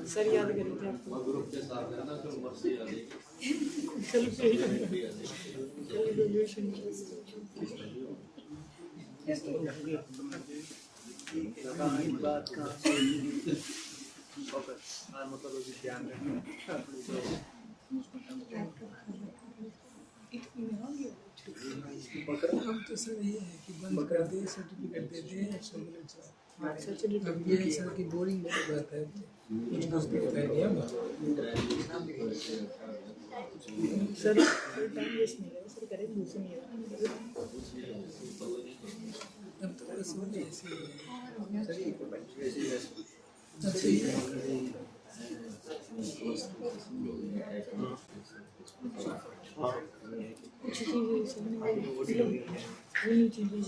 Sir याद करेंगे आपको ग्रुप के साथ है ना तो मर्सी आ गई बात का मतलब ध्यान हम तो सर ये है कि बंद कर दे सर्टिफिकेट दे दे ये सर की बोरिंग बहुत बात है कुछ दोस्तों को कह दिया सर टाइम वेस्ट नहीं है सर करें दूसरे नहीं है अब तो बस वो ऐसे कुछ चीज़ें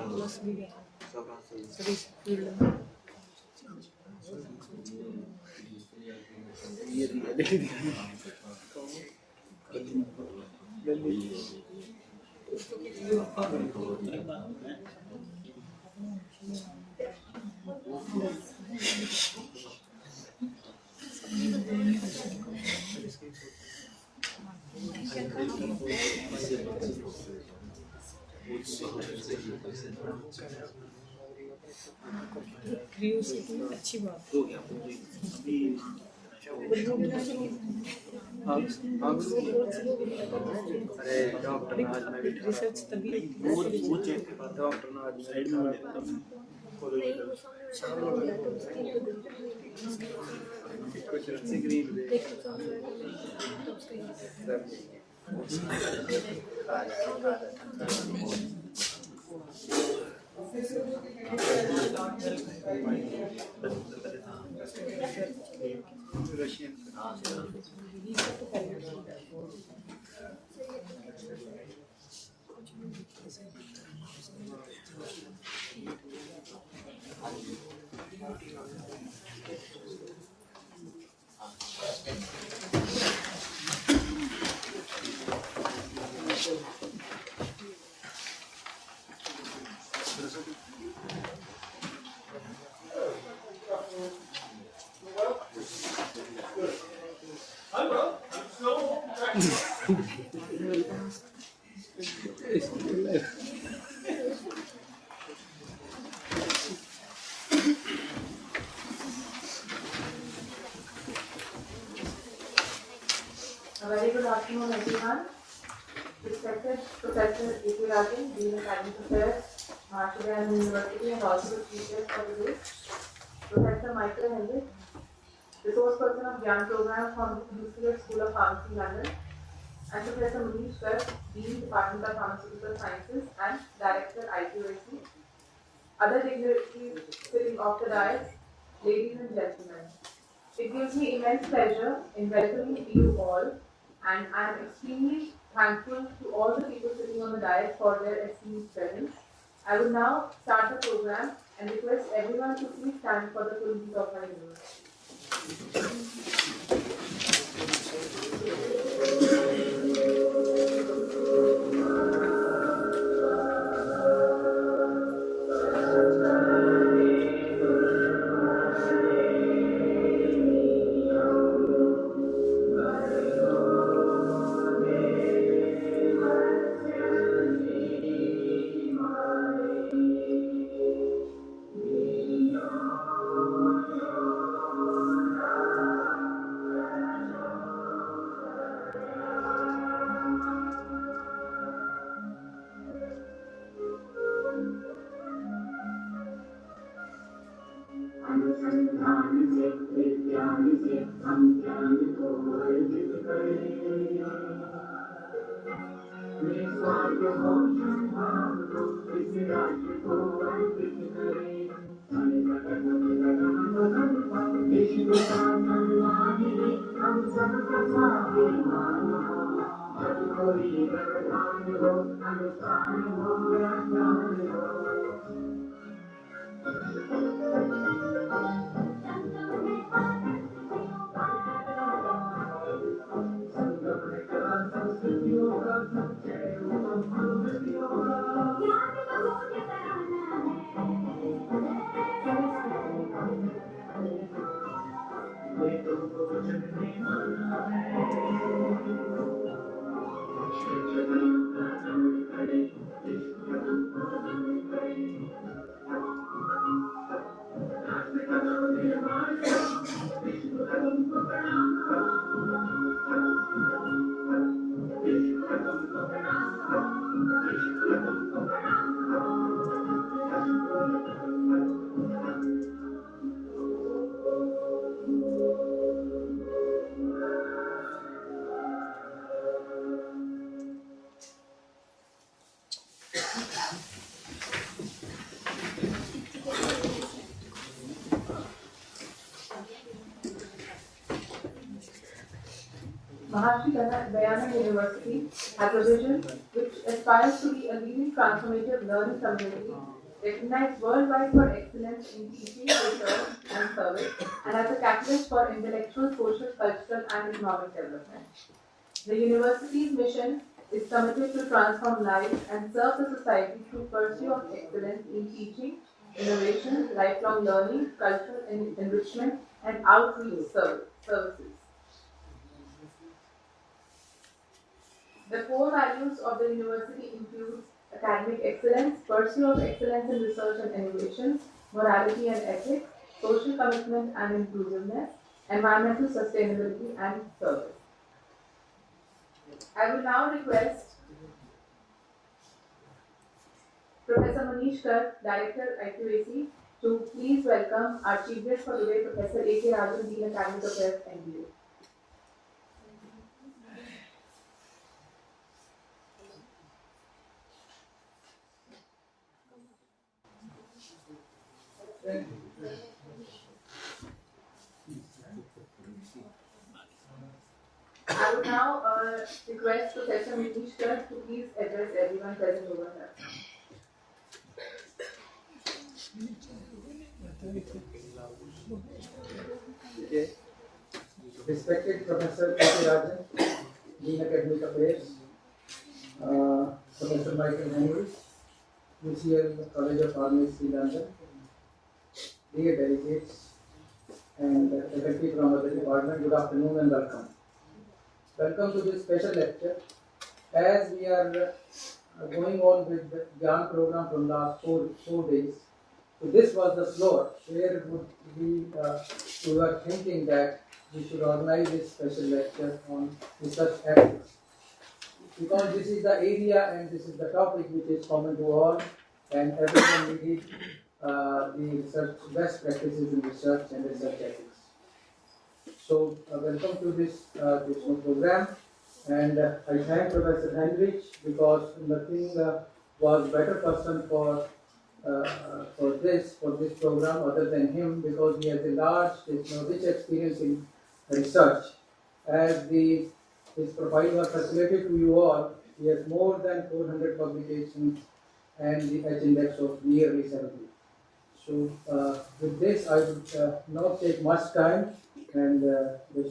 प्लस भी गया सभी फील्ड में क्यूरियोसिटी अच्छी बात हो गया अरे डॉक्टर आज मैं रिसर्च तभी वो चेक के बाद डॉक्टर ने आज साइड में कुछ green Russian Very good afternoon, everyone. Respected Professor A.K. Rajan, Dean of Academic Affairs, Maharshi Dayal University, and also the chief guest for the day, Professor Michael Hendrick, resource person of Gyan Program from UCL School of Pharmacy, London, and Professor Manish Garg, Dean, Department of Pharmaceutical Sciences and Director, IQAC, other dignitaries sitting off the dais, ladies and gentlemen. It gives me immense pleasure in welcoming you all, and I am extremely thankful to all the people sitting on the dais for their esteemed presence. I will now start the program and request everyone to please stand for the full beat of my university. Maharshi Dayal University has a vision which aspires to be a leading transformative learning community recognized worldwide for excellence in teaching, research and service, and as a catalyst for intellectual, social, cultural and economic development. The university's mission is committed to transform lives and serve the society through pursuit of excellence in teaching, innovation, lifelong learning, cultural enrichment and outreach services. The core values of the university include academic excellence, pursuit of excellence in research and innovation, morality and ethics, social commitment and inclusiveness, environmental sustainability and service. I will now request Professor Manish Garg, Director, IQAC, to please welcome our chief guest for today, Professor A.K. Rajan, Dean of Academic Affairs, MBA. I would now request Professor Manish Garg to please address everyone present over here. Okay. Respected Professor A.K. Rajan, Dean Academic Affairs, Professor Michael Hendrick, UCL College of Pharmacy, London, dear delegates, and faculty from other department, good afternoon and welcome. Welcome to this special lecture. As we are going on with the Gyan program from last four days, so this was the floor where we were thinking that we should organize this special lecture on research ethics. because this is the area and this is the topic which is common to all, and everyone needed the research best practices in research and research ethics. So welcome to this program, and I thank Professor Heinrich because nothing was better person for this program other than him, because he has a large rich experience in research. As his profile was circulated to you all, he has more than 400 publications and the H index of nearly 70. So with this, I would not take much time, and I will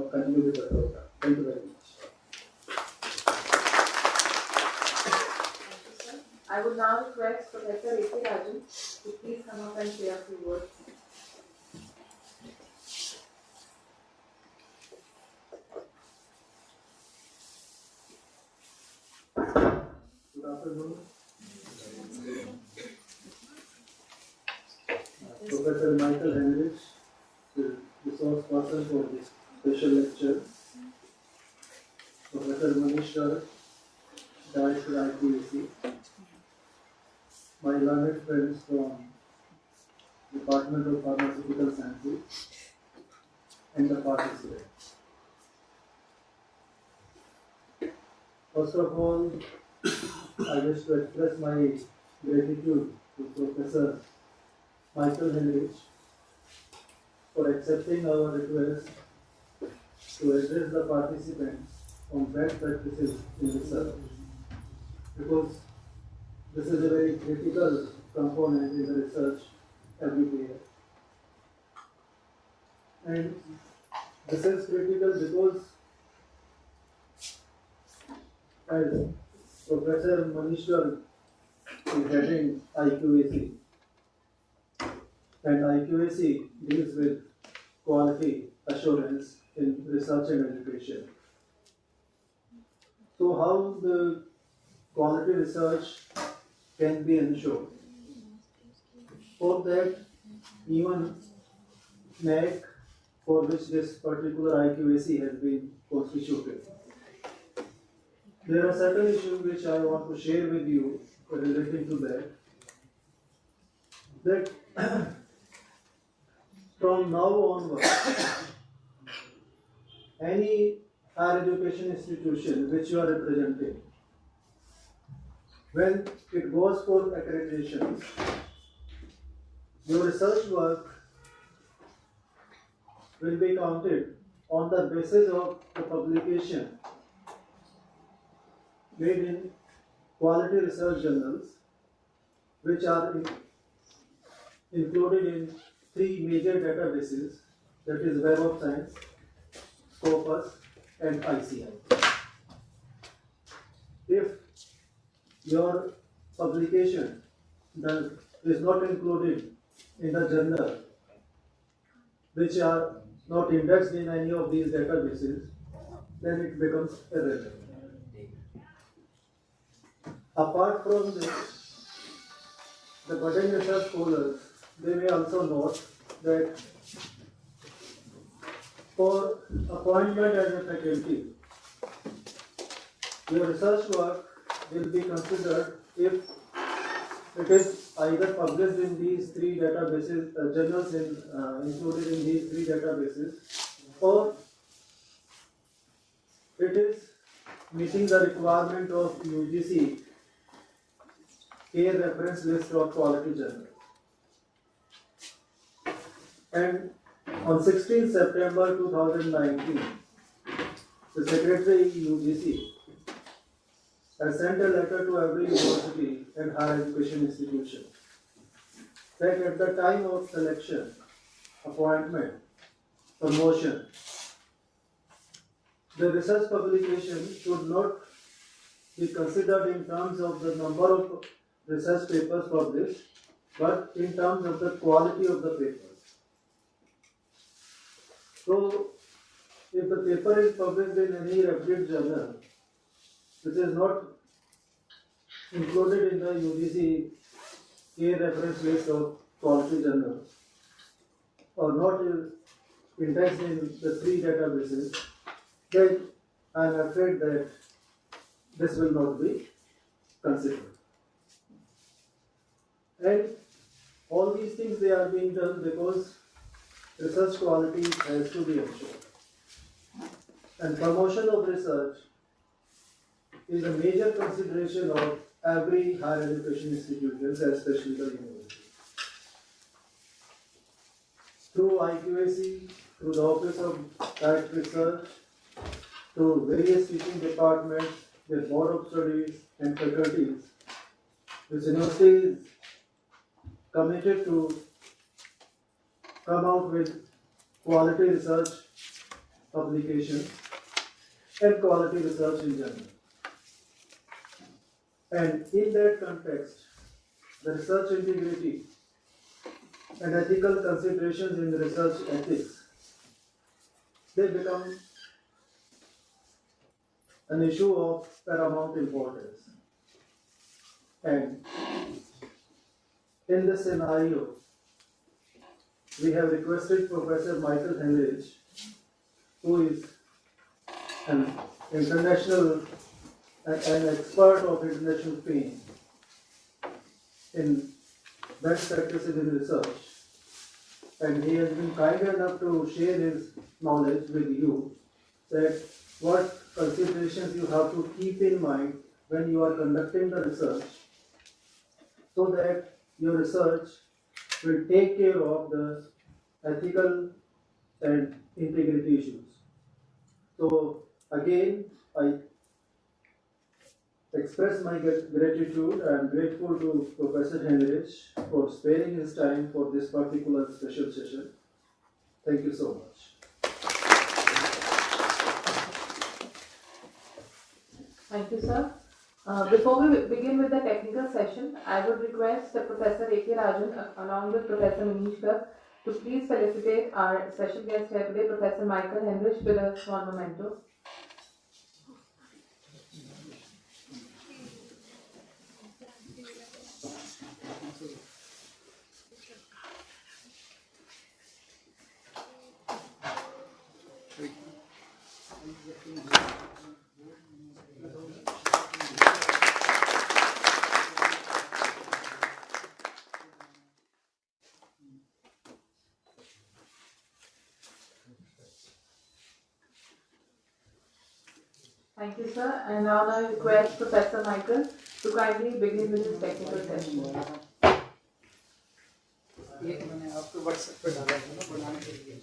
continue with the program. Thank you very much. I would now request Professor A.K. Rajan to please come up and say a few words. Good afternoon. Professor Michael Heinrich, the resource person for this special lecture. Professor Manish Garg, Director IQAC. My learned friends from Department of Pharmaceutical Sciences and the participants. First of all, I wish to express my gratitude to Professor Michael Heinrich for accepting our request to address the participants on best practices in research, because this is a very critical component in the research everywhere. And this is critical because, as Professor Manish Garg is heading IQAC, and IQAC deals with quality assurance in research and education. So how the quality research can be ensured? For that, even NAAC, for which this particular IQAC has been constituted, there are certain issues which I want to share with you relating to that from now onward, any higher education institution which you are representing, when it goes for accreditation, your research work will be counted on the basis of the publication made in quality research journals, which are included in 3 major databases, that is Web of Science, Scopus, and ICI. If your publication is not included in the journal, which are not indexed in any of these databases, then it becomes irrelevant. Apart from this, the budding research scholars, they may also note that for appointment as a faculty, your research work will be considered if it is either published in these 3 databases, journals included in these 3 databases, or it is meeting the requirement of UGC care reference list of quality journals. And on 16 September 2019, the Secretary UGC has sent a letter to every university and higher education institution that at the time of selection, appointment, promotion, the research publication should not be considered in terms of the number of research papers published, but in terms of the quality of the papers. So, if the paper is published in any reputed journal, which is not included in the UGC care reference list of quality journals, or not indexed in the 3 databases, then I am afraid that this will not be considered. And all these things they are being done because research quality has to be ensured. And promotion of research is a major consideration of every higher education institutions, especially the university. Through IQAC, through the Office of Direct Research, through various teaching departments, their board of studies and faculties, this university is committed to come out with quality research publications and quality research in general. And in that context, the research integrity and ethical considerations in research ethics, they become an issue of paramount importance. And in this scenario, we have requested Professor Michael Henrich, who is an international, an expert of international fame in best practices in research, and he has been kind enough to share his knowledge with you, that what considerations you have to keep in mind when you are conducting the research, so that your research will take care of the ethical and integrity issues. So again, I express my gratitude. I am grateful to Professor Henrich for sparing his time for this particular special session. Thank you so much. Thank you, sir. Before we begin with the technical session, I would request Professor A.K. Rajan along with Professor Manish Garg to please felicitate our special guest here today, Professor Michael Henrich, with a small memento. Thank you, sir. And now I request Professor Michael to kindly begin with his technical session. एक मैंने आपको WhatsApp पे डाला था ना बनाने के लिए।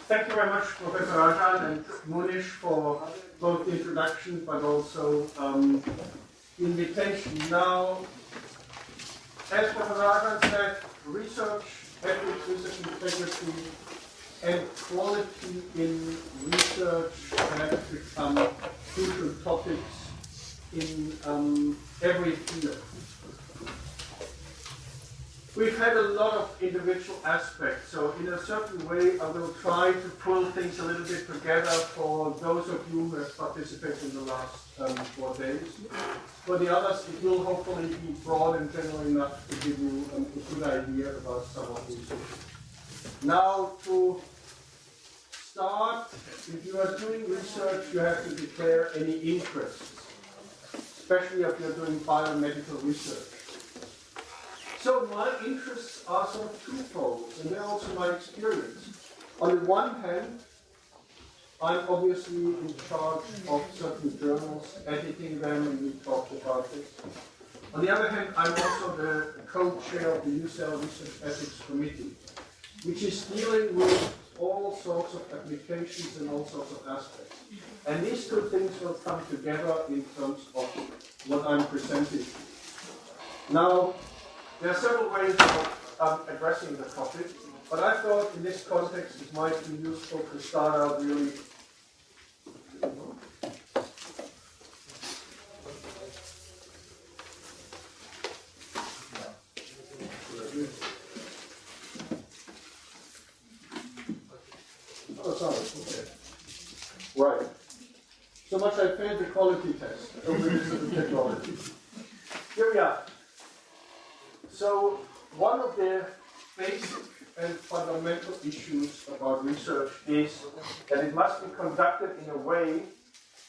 Thank you very much, Professor Rajan and Munish, for both the introduction but also the invitation. Now, as Professor Rajan said, research, ethics, research integrity, and quality in research have become crucial topics in every field. We've had a lot of individual aspects, so in a certain way I will try to pull things a little bit together for those of you who have participated in the last 4 days. For the others, it will hopefully be broad and general enough to give you a good idea about some of these issues. Now, to start, if you are doing research, you have to declare any interests, especially if you're doing biomedical research. So my interests are sort of twofold, and they're also my experience. On the one hand, I'm obviously in charge of certain journals, editing them, and we talked about this. On the other hand, I'm also the co-chair of the UCL Research Ethics Committee, which is dealing with all sorts of applications and all sorts of aspects. And these two things will come together in terms of what I'm presenting. Now, there are several ways of addressing the topic, but I thought in this context it might be useful to start out really. Oh, sorry. Okay. Right. So much I failed the quality test over this technology. Here we are. So one of the basic and fundamental issues about research is that it must be conducted in a way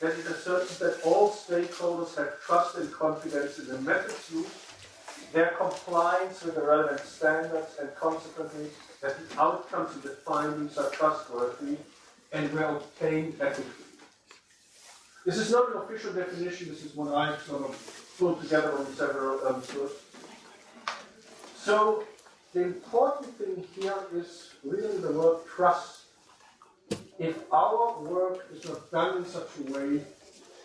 that it asserts that all stakeholders have trust and confidence in the methods used, their compliance with the relevant standards, and consequently that the outcomes and the findings are trustworthy and were obtained ethically. This is not an official definition, this is what I've sort of pulled together on several sources. So the important thing here is really the word trust. If our work is not done in such a way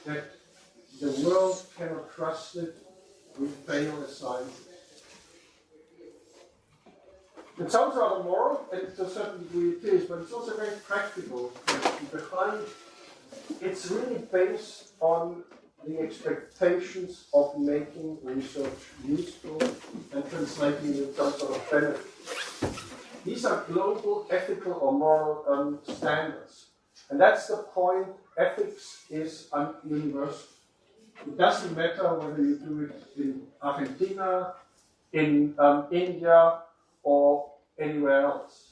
that the world cannot trust it, we fail as scientists. It sounds rather moral, and to a certain degree it is, but it's also very practical. Behind it's really based on the expectations of making research useful and translating it into some sort of benefit. These are global ethical or moral standards. And that's the point. Ethics is universal. It doesn't matter whether you do it in Argentina, in India, or anywhere else.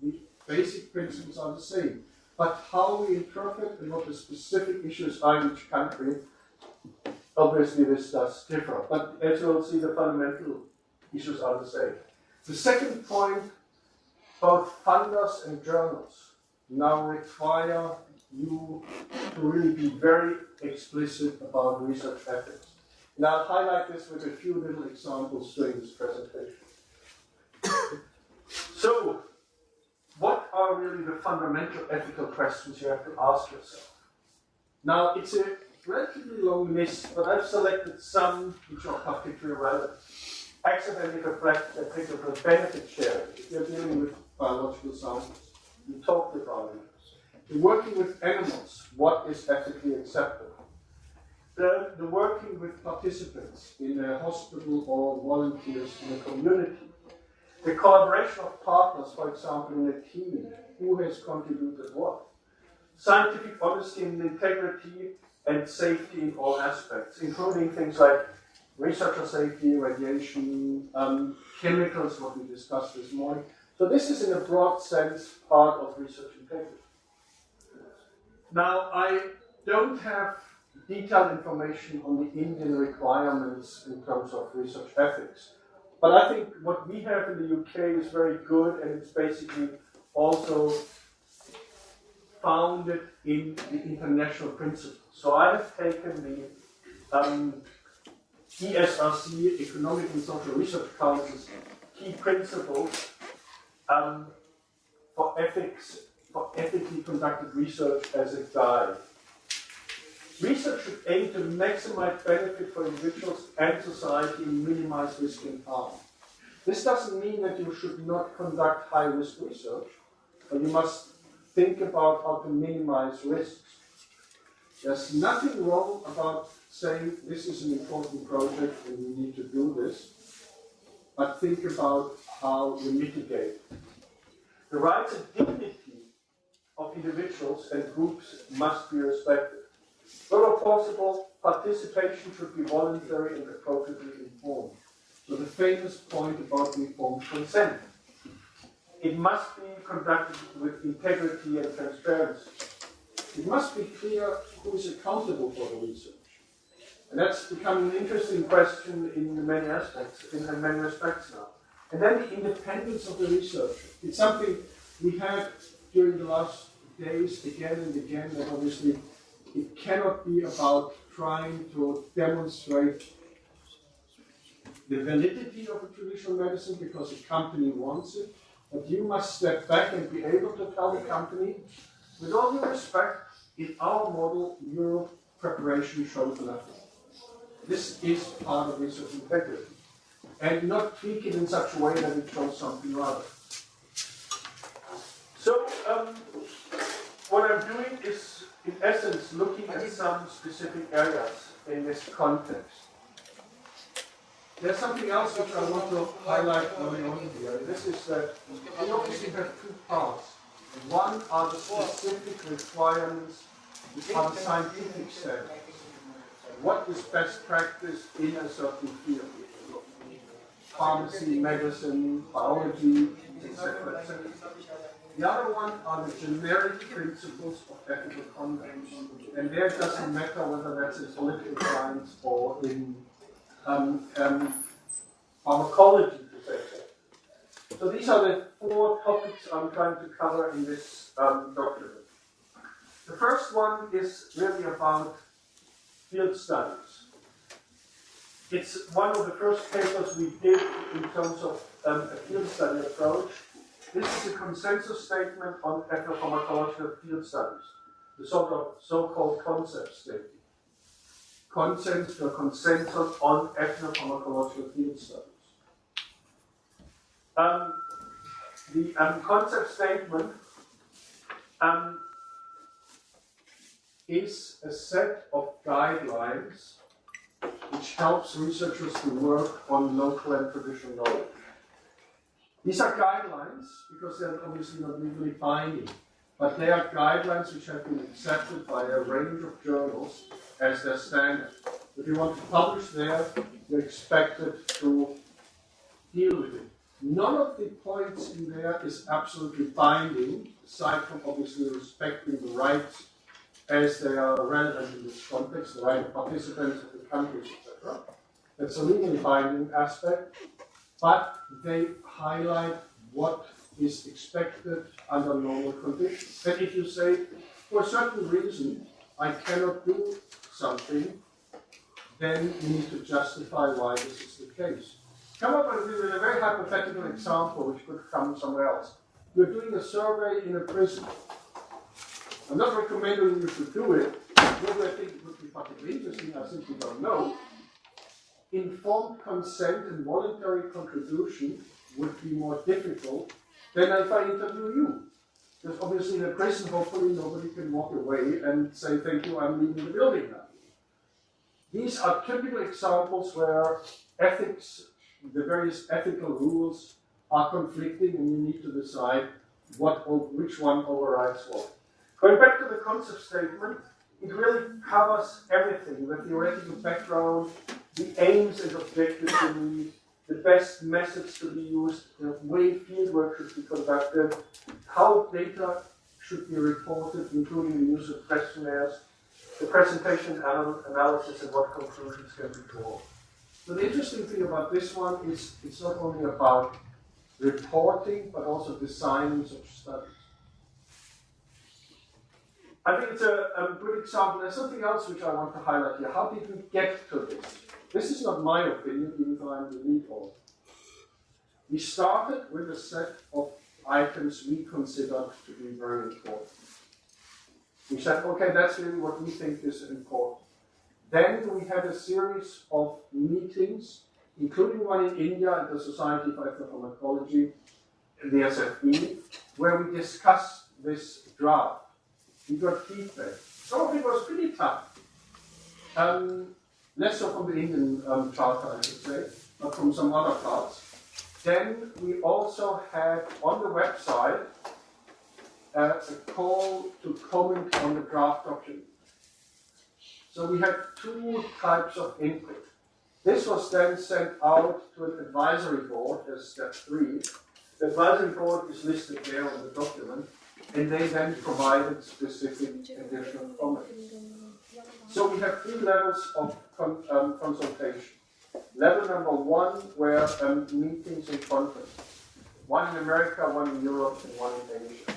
The basic principles are the same. But how we interpret and what the specific issues are in each country, obviously this does differ. But as you'll see, the fundamental issues are the same. The second point, both funders and journals now require you to really be very explicit about research ethics. And I'll highlight this with a few little examples during this presentation. So, what are really the fundamental ethical questions you have to ask yourself? Now, it's a relatively long list, but I've selected some which are particularly relevant. Accidental applicable benefit sharing. If you're dealing with biological samples, we talked about it. The working with animals, what is ethically acceptable? The working with participants in a hospital or volunteers in a community. The collaboration of partners, for example, in a team, who has contributed what? Scientific honesty and integrity and safety in all aspects, including things like researcher safety, radiation, chemicals, what we discussed this morning. So this is, in a broad sense, part of research integrity. Now, I don't have detailed information on the Indian requirements in terms of research ethics. But I think what we have in the UK is very good, and it's basically also founded in the international principles. So I have taken the ESRC, Economic and Social Research Council's key principles for ethics, for ethically conducted research as a guide. Research should aim to maximize benefit for individuals and society and minimize risk and harm. This doesn't mean that you should not conduct high-risk research, but you must think about how to minimize risks. There's nothing wrong about saying this is an important project and we need to do this, but think about how you mitigate. The rights and dignity of individuals and groups must be respected. Wherever possible, participation should be voluntary and appropriately informed. So the famous point about informed consent. It must be conducted with integrity and transparency. It must be clear who is accountable for the research. And that's becoming an interesting question in many aspects, in many respects now. And then the independence of the researcher. It's something we had during the last days again and again, that obviously it cannot be about trying to demonstrate the validity of a traditional medicine because a company wants it, but you must step back and be able to tell the company, with all due respect, in our model, your preparation shows nothing. This is part of research integrity, and not tweak it in such a way that it shows something other. So, what I'm doing is, in essence, looking at some specific areas in this context. There's something else which I want to highlight early on here. This is that we obviously have two parts. One are the specific requirements are the scientific standards. What is best practice in a certain field? Pharmacy, medicine, biology, etc., etc. The other one are the generic principles of ethical conduct. And there it doesn't matter whether that's in political science or in pharmacology, to say so. So these are the 4 topics I'm trying to cover in this document. The first one is really about field studies. It's one of the first papers we did in terms of a field study approach. This is a consensus statement on ethnopharmacological field studies, the so-called concept statement. Consensus on ethnopharmacological field studies. The concept statement is a set of guidelines which helps researchers to work on local and traditional knowledge. These are guidelines because they're obviously not legally binding, but they are guidelines which have been accepted by a range of journals as their standard. If you want to publish there, you're expected to deal with it. None of the points in there is absolutely binding, aside from obviously respecting the rights as they are relevant in this context, the right of participants of the countries, etc. That's a legally binding aspect, but they highlight what is expected under normal conditions. And if you say, for a certain reason, I cannot do something, then you need to justify why this is the case. Come up with a very hypothetical example which could come somewhere else. You're doing a survey in a prison. I'm not recommending you to do it. Whether I think it would be particularly interesting, I simply don't know. Informed consent and voluntary contribution would be more difficult than if I interview you. Because obviously in a prison, hopefully nobody can walk away and say, thank you, I'm leaving the building now. These are typical examples where ethics, the various ethical rules are conflicting and you need to decide which one overrides what. Going back to the concept statement, it really covers everything, the theoretical background, the aims and objectives to meet, the best methods to be used, the way fieldwork should be conducted, how data should be reported, including the use of questionnaires, the presentation analysis, and what conclusions can be drawn. So the interesting thing about this one is it's not only about reporting, but also designing such studies. I think it's a good example. There's something else which I want to highlight here. How did we get to this? This is not my opinion, even though I'm the lead author. We started with a set of items we considered to be very important. We said, okay, that's really what we think is important. Then we had a series of meetings, including one in India at the Society for Ethnopharmacology, the SFE, where we discussed this draft. We got feedback. Some of it was pretty tough. Less so from the Indian charter, I should say, but from some other parts. Then we also had on the website a call to comment on the draft document. So we had 2 types of input. This was then sent out to an advisory board as step 3. The advisory board is listed there on the document, and they then provided specific additional comments. So we have 3 levels of consultation. Level number 1 were meetings and conferences. 1 in America, 1 in Europe, and 1 in Asia.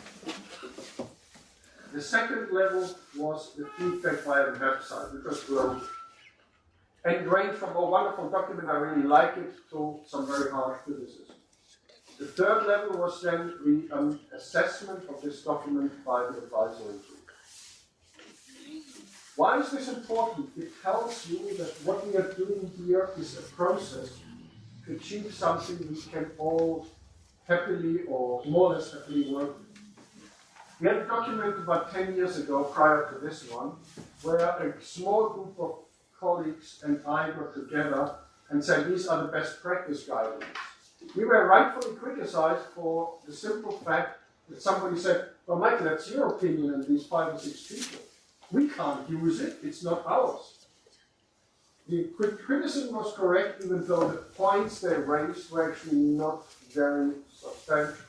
The second level was the feedback via the website, which was global. And it ranged from a wonderful document, I really like it, to some very harsh criticism. The third level was then the assessment of this document by the advisory group. Why is this important? It tells you that what we are doing here is a process to achieve something we can all happily or more or less happily work with. We had a document about 10 years ago, prior to this one, where a small group of colleagues and I got together and said, these are the best practice guidelines. We were rightfully criticized for the simple fact that somebody said, well, Michael, that's your opinion and these 5 or 6 people. We can't use it, it's not ours. The criticism was correct, even though the points they raised were actually not very substantial.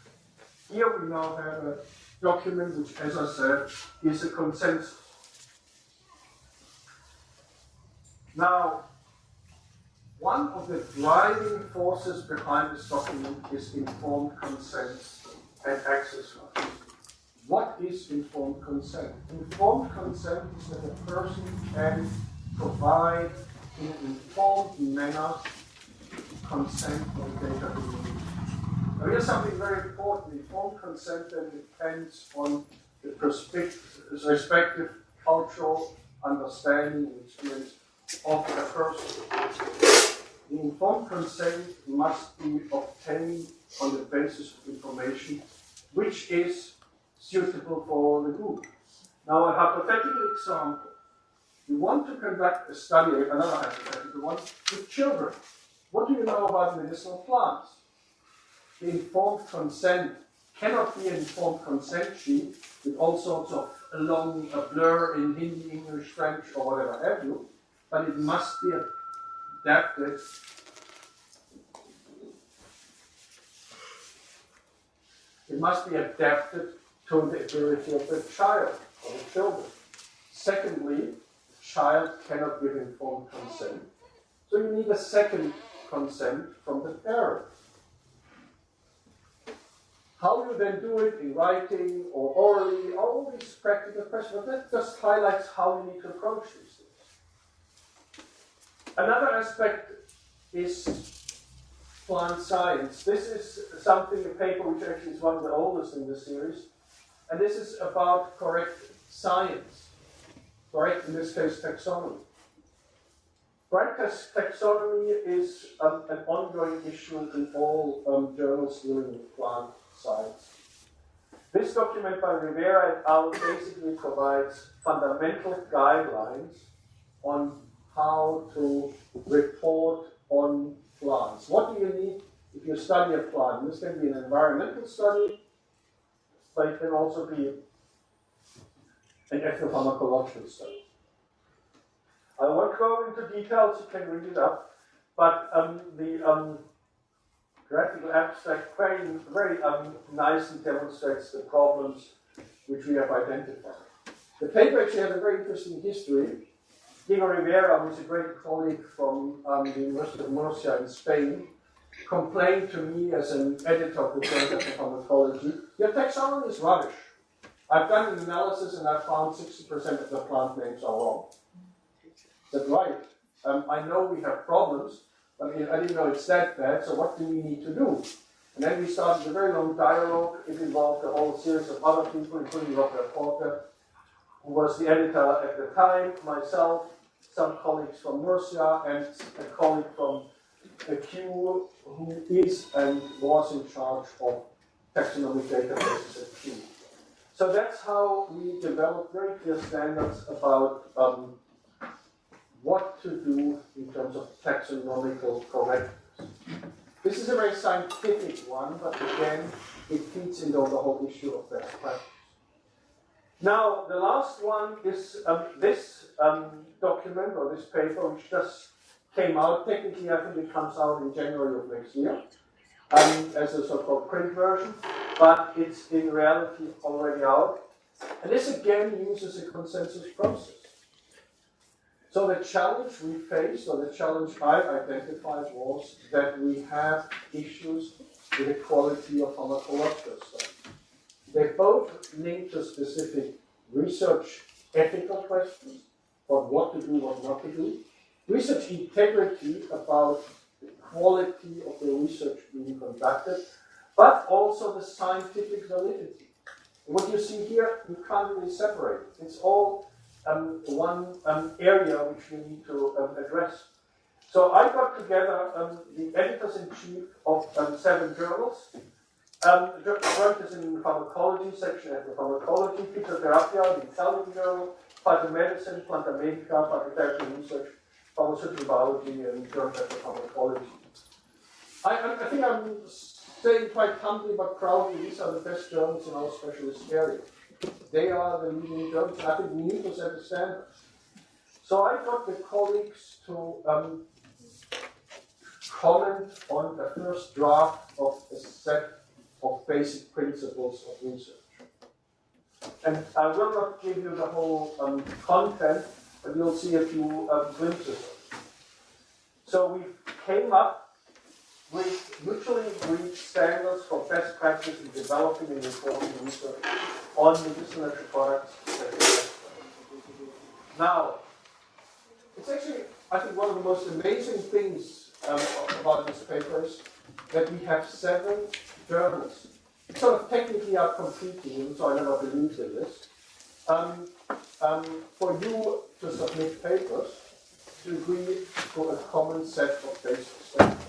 Here we now have a document which, as I said, is a consensus. Now, one of the driving forces behind this document is informed consent and access rights. What is informed consent? Informed consent is that a person can provide in an informed manner consent for data being used. Now here's something very important. Informed consent then depends on the respective cultural understanding and experience of the person. The informed consent must be obtained on the basis of information which is suitable for the group. Now, a hypothetical example. You want to conduct a study, another hypothetical one, with children. What do you know about medicinal plants? The informed consent cannot be an informed consent sheet with all sorts of long blur in Hindi, English, French, or whatever have you, but it must be adapted to the ability of the child or the children. Secondly, the child cannot give informed consent, so you need a second consent from the parent. How you then do it in writing or orally, all these practical questions, but that just highlights how you need to approach these things. Another aspect is plant science. This is something, a paper which actually is one of the oldest in the series, and this is about correct science, correct, in this case, taxonomy. Correct taxonomy is an ongoing issue in all journals dealing with plant science. This document by Rivera et al. Basically provides fundamental guidelines on how to report on plants. What do you need if you study a plant? This can be an environmental study, but it can also be an ethnopharmacological study. I won't go into details, you can read it up, but the graphical abstract very nicely demonstrates the problems which we have identified. The paper actually has a very interesting history. Diego Rivera, who is a great colleague from the University of Murcia in Spain, complained to me as an editor of the Journal of Pharmacology, your taxonomy is rubbish. I've done an analysis and I've found 60% of the plant names are wrong. I said, right, I know we have problems, but I didn't know it's that bad, so what do we need to do? And then we started a very long dialogue. It involved a whole series of other people, including Robert Porter, who was the editor at the time, myself, some colleagues from Murcia, and a colleague from Kew, who is and was in charge of taxonomic databases at Kew. So that's how we developed very clear standards about what to do in terms of taxonomical correctness. This is a very scientific one, but again, it feeds into the whole issue of best practice. Now, the last one is this document or this paper, which just came out. Technically, I think it comes out in January of next year as a so-called print version, but it's in reality already out. And this again uses a consensus process. So the challenge we faced, or the challenge I identified, was that we have issues with the quality of pharmacological studies. They both link to specific research ethical questions about what to do, what not to do. Research integrity about the quality of the research being conducted, but also the scientific validity. What you see here, you can't really separate. It's all one area which we need to address. So I got together the editors-in-chief of 7 journals. Worked as in the pharmacology section at the pharmacology, Phytotherapia, the Italian journal, Phytomedicine, Planta Medica, Phytotherapy Research, Pharmaceutical Biology, and Journal of Pharmacology. I think I'm saying quite humbly but proudly, these are the best journals in our specialist area. They are the leading journals. I think we need to set a standard. So I got the colleagues to comment on the first draft of a set of basic principles of research. And I will not give you the whole content, but you'll see a few glimpses of it. So we came up with mutually agreed standards for best practice in developing and reporting research on medicinal products. Now, it's actually, I think, one of the most amazing things about this paper is that we have 7 journals. Sort of technically are competing, so I never believed in this, for you to submit papers to agree to a common set of basic standards.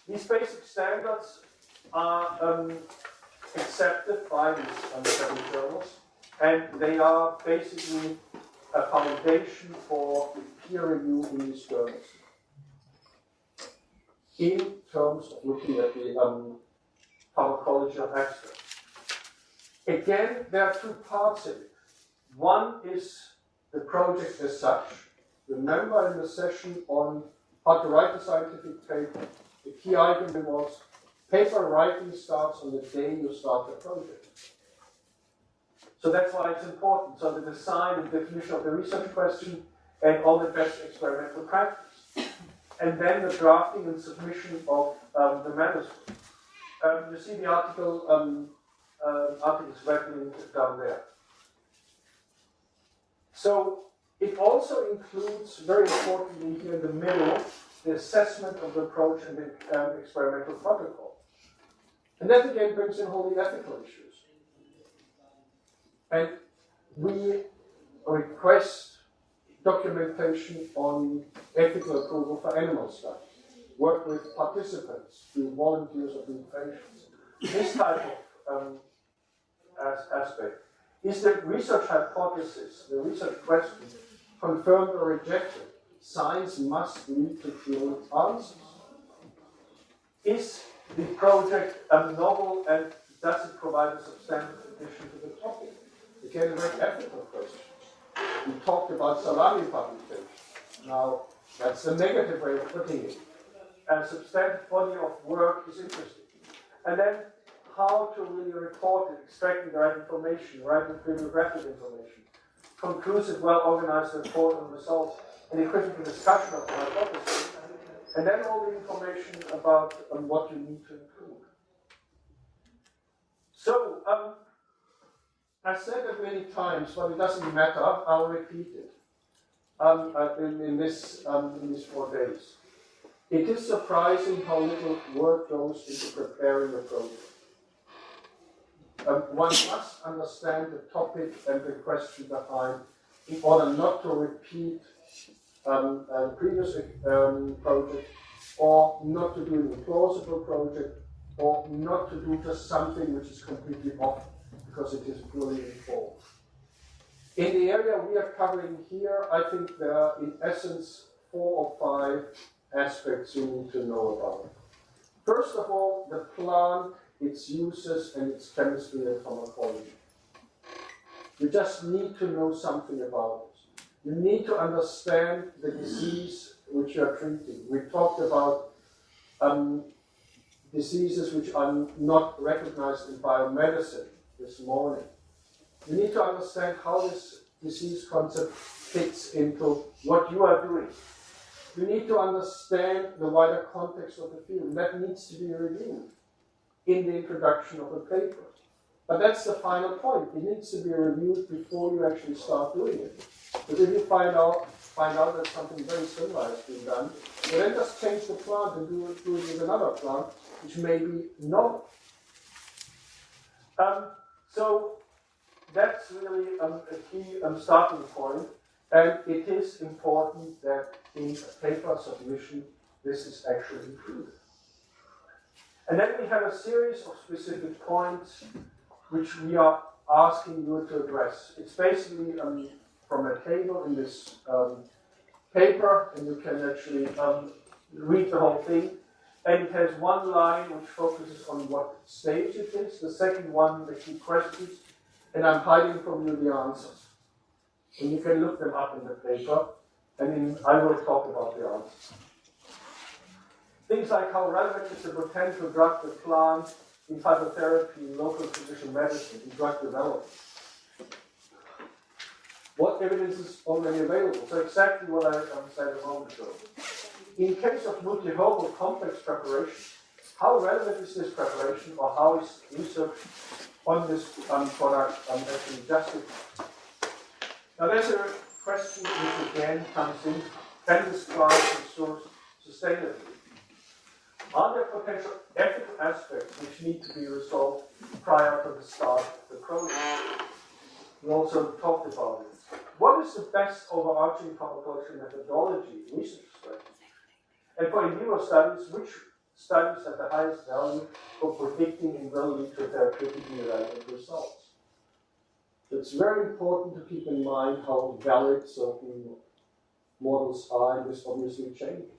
These basic standards are accepted by these 7 journals, and they are basically a foundation for peer review in these journals. In terms of looking at the pharmacology of extract. Again, there are 2 parts in it. One is the project as such. Remember in the session on how to write a scientific paper, the key argument was paper writing starts on the day you start the project. So that's why it's important. So the design and definition of the research question and all the best experimental practice. And then the drafting and submission of the manuscript. You see the articles written down there. So it also includes, very importantly here in the middle, the assessment of the approach and the experimental protocol. And that again brings in wholly ethical issues. And we request documentation on ethical approval for animal studies, work with participants, do volunteers or do patients. This type of aspect. Is the research hypothesis, the research question, confirmed or rejected? Science must lead to clear answers. Is the project novel and does it provide a substantive addition to the topic? Again, a very ethical question. We talked about salami publication. Now, that's the negative way of putting it. A substantive body of work is interesting. And then, how to really report it, extracting the right information, right bibliographic information, conclusive, well-organized report on results, and a critical discussion of the hypothesis, and then all the information about what you need to include. So, I said it many times, but it doesn't matter. I'll repeat it in these 4 days. It is surprising how little work goes into preparing a project. One must understand the topic and the question behind in order not to repeat a previous project, or not to do an implausible project, or not to do just something which is completely off because it is purely informed. In the area we are covering here, I think there are in essence 4 or 5 aspects you need to know about. First of all, the plant, its uses, and its chemistry and pharmacology. You just need to know something about it. You need to understand the disease which you are treating. We talked about diseases which are not recognized in biomedicine this morning. You need to understand how this disease concept fits into what you are doing. You need to understand the wider context of the field, and that needs to be reviewed in the introduction of a paper. But that's the final point. It needs to be reviewed before you actually start doing it. Because if you find out that something very similar has been done, you then just change the plant and do it with another plant, which may be novel. So that's really a key starting point, and it is important that in a paper submission this is actually included. And then we have a series of specific points which we are asking you to address. It's basically from a table in this paper, and you can actually read the whole thing. And it has one line which focuses on what stage it is, the second one, the key questions, and I'm hiding from you the answers. And you can look them up in the paper, and I will talk about the answers. Things like how relevant is the potential drug to plant in phytotherapy, local precision medicine, in drug development. What evidence is already available? So exactly what I said a moment ago. In case of multi-hormonal complex preparation, how relevant is this preparation, or how is research on this product actually justified? Now there's a question which again comes in, can this plant be sourced sustainably? Are there potential ethical aspects which need to be resolved prior to the start of the project? We also talked about it. What is the best overarching pharmacological methodology, research strategy? And for in vivo studies, which studies have the highest value for predicting and will lead to therapeutically relevant results? So it's very important to keep in mind how valid certain models are, and this obviously changes.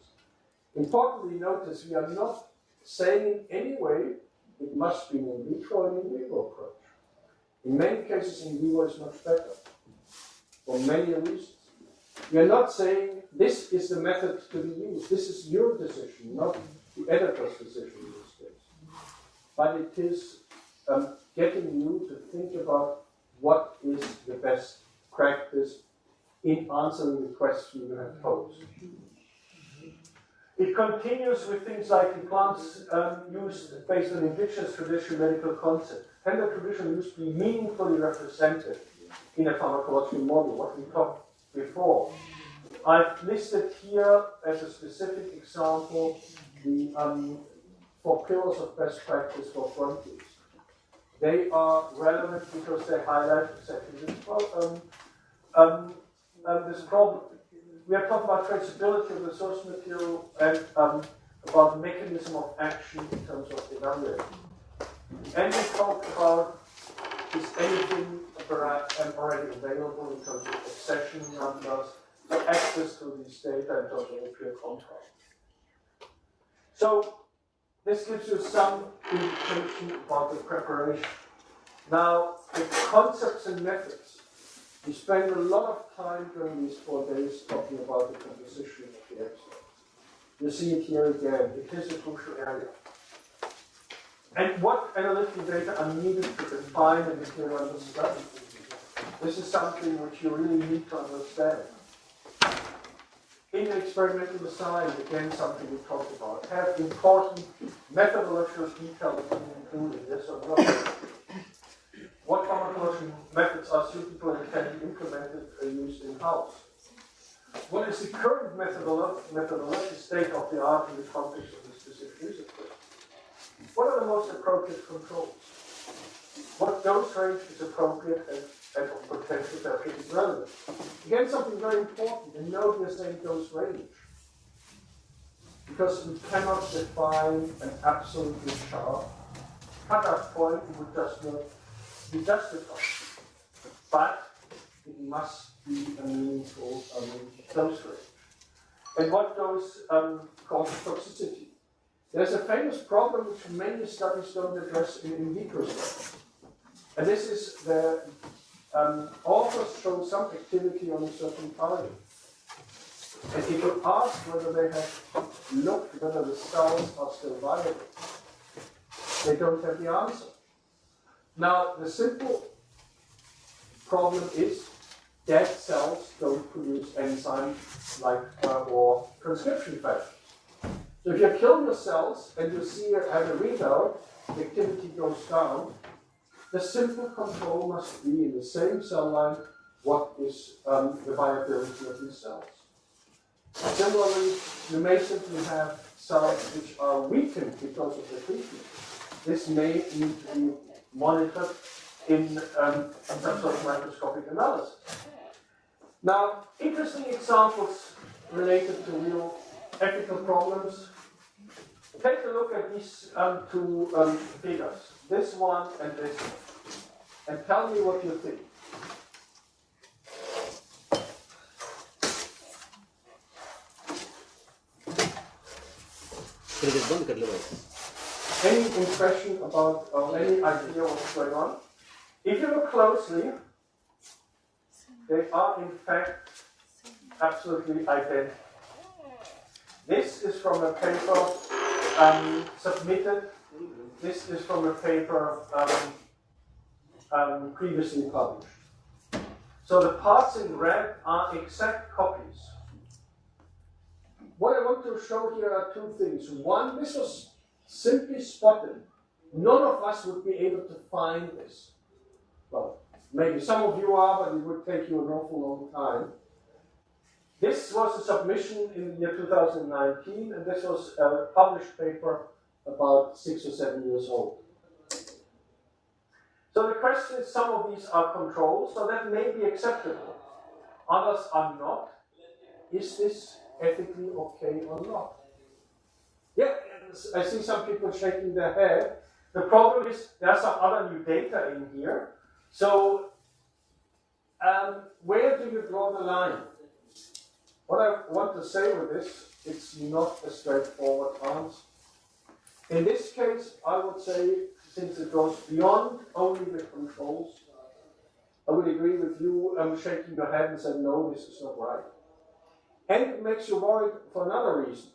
Importantly, notice we are not saying in any way it must be an in vitro and in vivo approach. In many cases, in vivo is much better, for many reasons. We are not saying this is the method to be used. This is your decision, not the editor's decision in this case. But it is getting you to think about what is the best practice in answering the question you have posed. It continues with things like the plants used based on indigenous traditional medical concept. Can the traditional use be meaningfully represented in a pharmacological model? What we talked before. I've listed here as a specific example the 4 pillars of best practice for frontiers. They are relevant because they highlight exactly this problem. We are talking about traceability of the source material and about the mechanism of action in terms of evaluating. And we talked about is anything already available in terms of accession numbers, so access to these data in terms of API compound. So this gives you some indication about the preparation. Now, the concepts and methods. We spend a lot of time during these 4 days talking about the composition of the extract. You see it here again. It is a crucial area. And what analytical data are needed to define the material under study? This is something which you really need to understand. In experimental design, again, something we talked about, have important methodological details included, yes or no? What pharmacological methods are suitable and can be implemented and used in-house? What is the current methodological state of the art in the context of the specific user question? What are the most appropriate controls? What dose range is appropriate and of potential therapeutic relevance? Again, something very important, and note we're saying dose range. Because we cannot define an absolutely sharp cutoff point, it would just not be justified. But it must be a meaningful dose range. And what dose causes toxicity? There's a famous problem which many studies don't address in vitro studies. And this is the authors show some activity on a certain target. And if you ask whether they have looked whether the cells are still viable, they don't have the answer. Now, the simple problem is dead cells don't produce enzymes like or transcription factors. So if you kill your cells and you see at a readout, the activity goes down, the simple control must be in the same cell line what is the viability of these cells. Similarly, you may simply have cells which are weakened because of the treatment. This may need to be monitored in some sort of microscopic analysis. Now, interesting examples related to real ethical problems. Take a look at these 2 figures, this one and this one, and tell me what you think. Any impression about or any idea what's going on? If you look closely, they are in fact absolutely identical. This is from a paper submitted. This is from a paper previously published. So the parts in red are exact copies. What I want to show here are two things. One, this was simply spotted. None of us would be able to find this. Well, maybe some of you are, but it would take you an awful long time. This was a submission in the year 2019, and this was a published paper about 6 or 7 years old. So the question is, some of these are controlled, so that may be acceptable. Others are not. Is this ethically okay or not? Yeah, I see some people shaking their head. The problem is there's some other new data in here. So where do you draw the line? What I want to say with this, it's not a straightforward answer. In this case, I would say, since it goes beyond only the controls, I would agree with you shaking your head and saying, no, this is not right. And it makes you worried for another reason.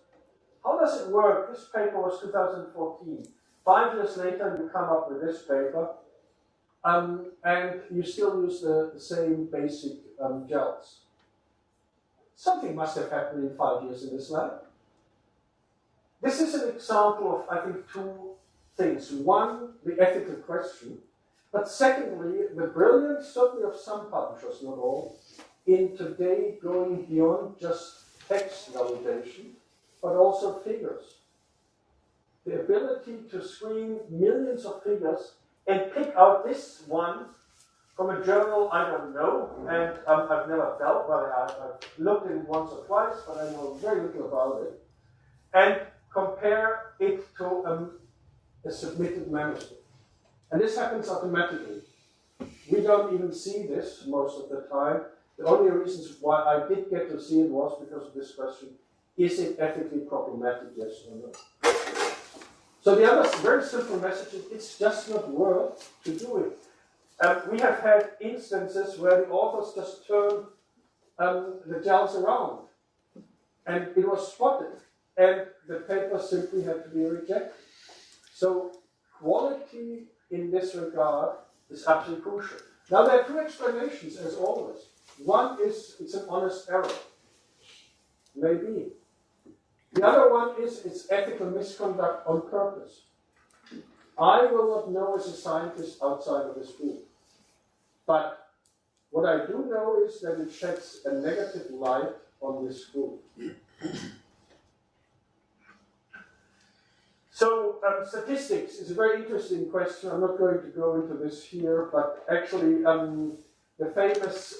How does it work? This paper was 2014. 5 years later, you come up with this paper, and you still use the same basic gels. Something must have happened in 5 years in this lab. This is an example of, I think, two things. One, the ethical question, but secondly, the brilliance, certainly of some publishers, not all, in today going beyond just text validation, but also figures. The ability to screen millions of figures and pick out this one from a journal I don't know, and I've never dealt with it. I've looked at it once or twice, but I know very little about it, and compare it to a submitted manuscript. And this happens automatically. We don't even see this most of the time. The only reasons why I did get to see it was because of this question: is it ethically problematic, yes or no? So the other very simple message is it's just not worth to do it. We have had instances where the authors just turned the gels around, and it was spotted, and the paper simply had to be rejected. So quality in this regard is absolutely crucial. Now there are two explanations, as always. One is it's an honest error. Maybe. The other one is it's ethical misconduct on purpose. I will not know as a scientist outside of this group. But what I do know is that it sheds a negative light on this group. So statistics is a very interesting question. I'm not going to go into this here, but actually the famous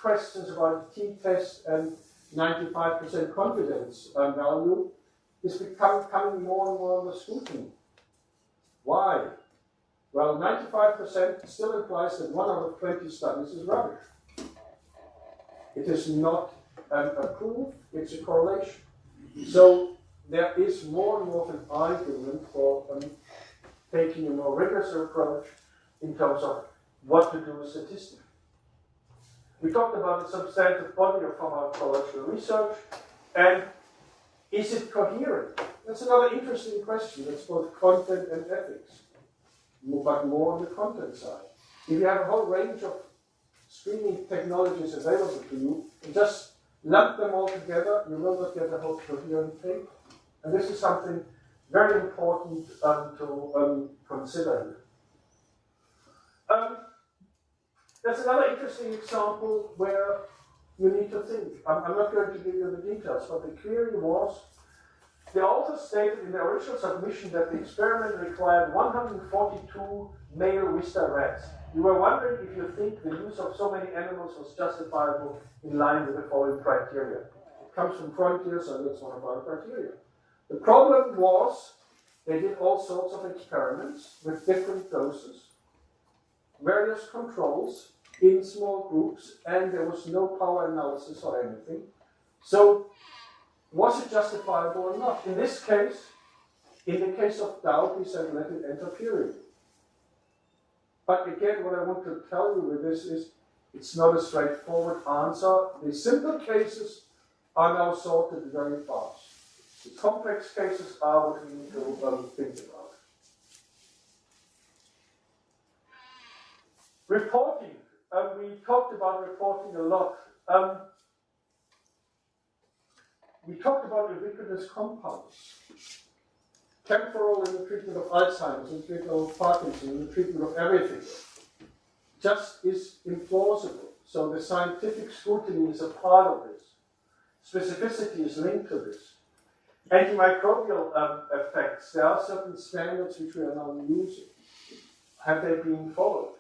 questions about t-test and 95% confidence value is becoming more and more under scrutiny. Why? Well, 95% still implies that 1 out of 20 studies is rubbish. It is not a proof, it's a correlation. So there is more and more of an argument for taking a more rigorous approach in terms of what to do with statistics. We talked about the substantive body of pharmacological research, and is it coherent? That's another interesting question. It's both content and ethics, but more on the content side. If you have a whole range of screening technologies available to you, and just lump them all together, you will not get a whole coherent paper. And this is something very important to consider here. There's another interesting example where you need to think. I'm not going to give you the details, but the query was, the author stated in the original submission that the experiment required 142 male Wistar rats. You were wondering if you think the use of so many animals was justifiable in line with the following criteria. It comes from Frontier, so that's one of our criteria. The problem was they did all sorts of experiments with different doses, various controls in small groups, and there was no power analysis or anything. So, was it justifiable or not? In this case, In the case of doubt, we said let it enter period. But again, what I want to tell you with this is it's not a straightforward answer. The simple cases are now sorted very fast. The complex cases are what we need to think about. Reporting. We talked about reporting a lot. We talked about ubiquitous compounds. Temporal in the treatment of Alzheimer's, in the treatment of Parkinson, in the treatment of everything. Just is implausible. So the scientific scrutiny is a part of this. Specificity is linked to this. Antimicrobial effects, there are certain standards which we are now using. Have they been followed?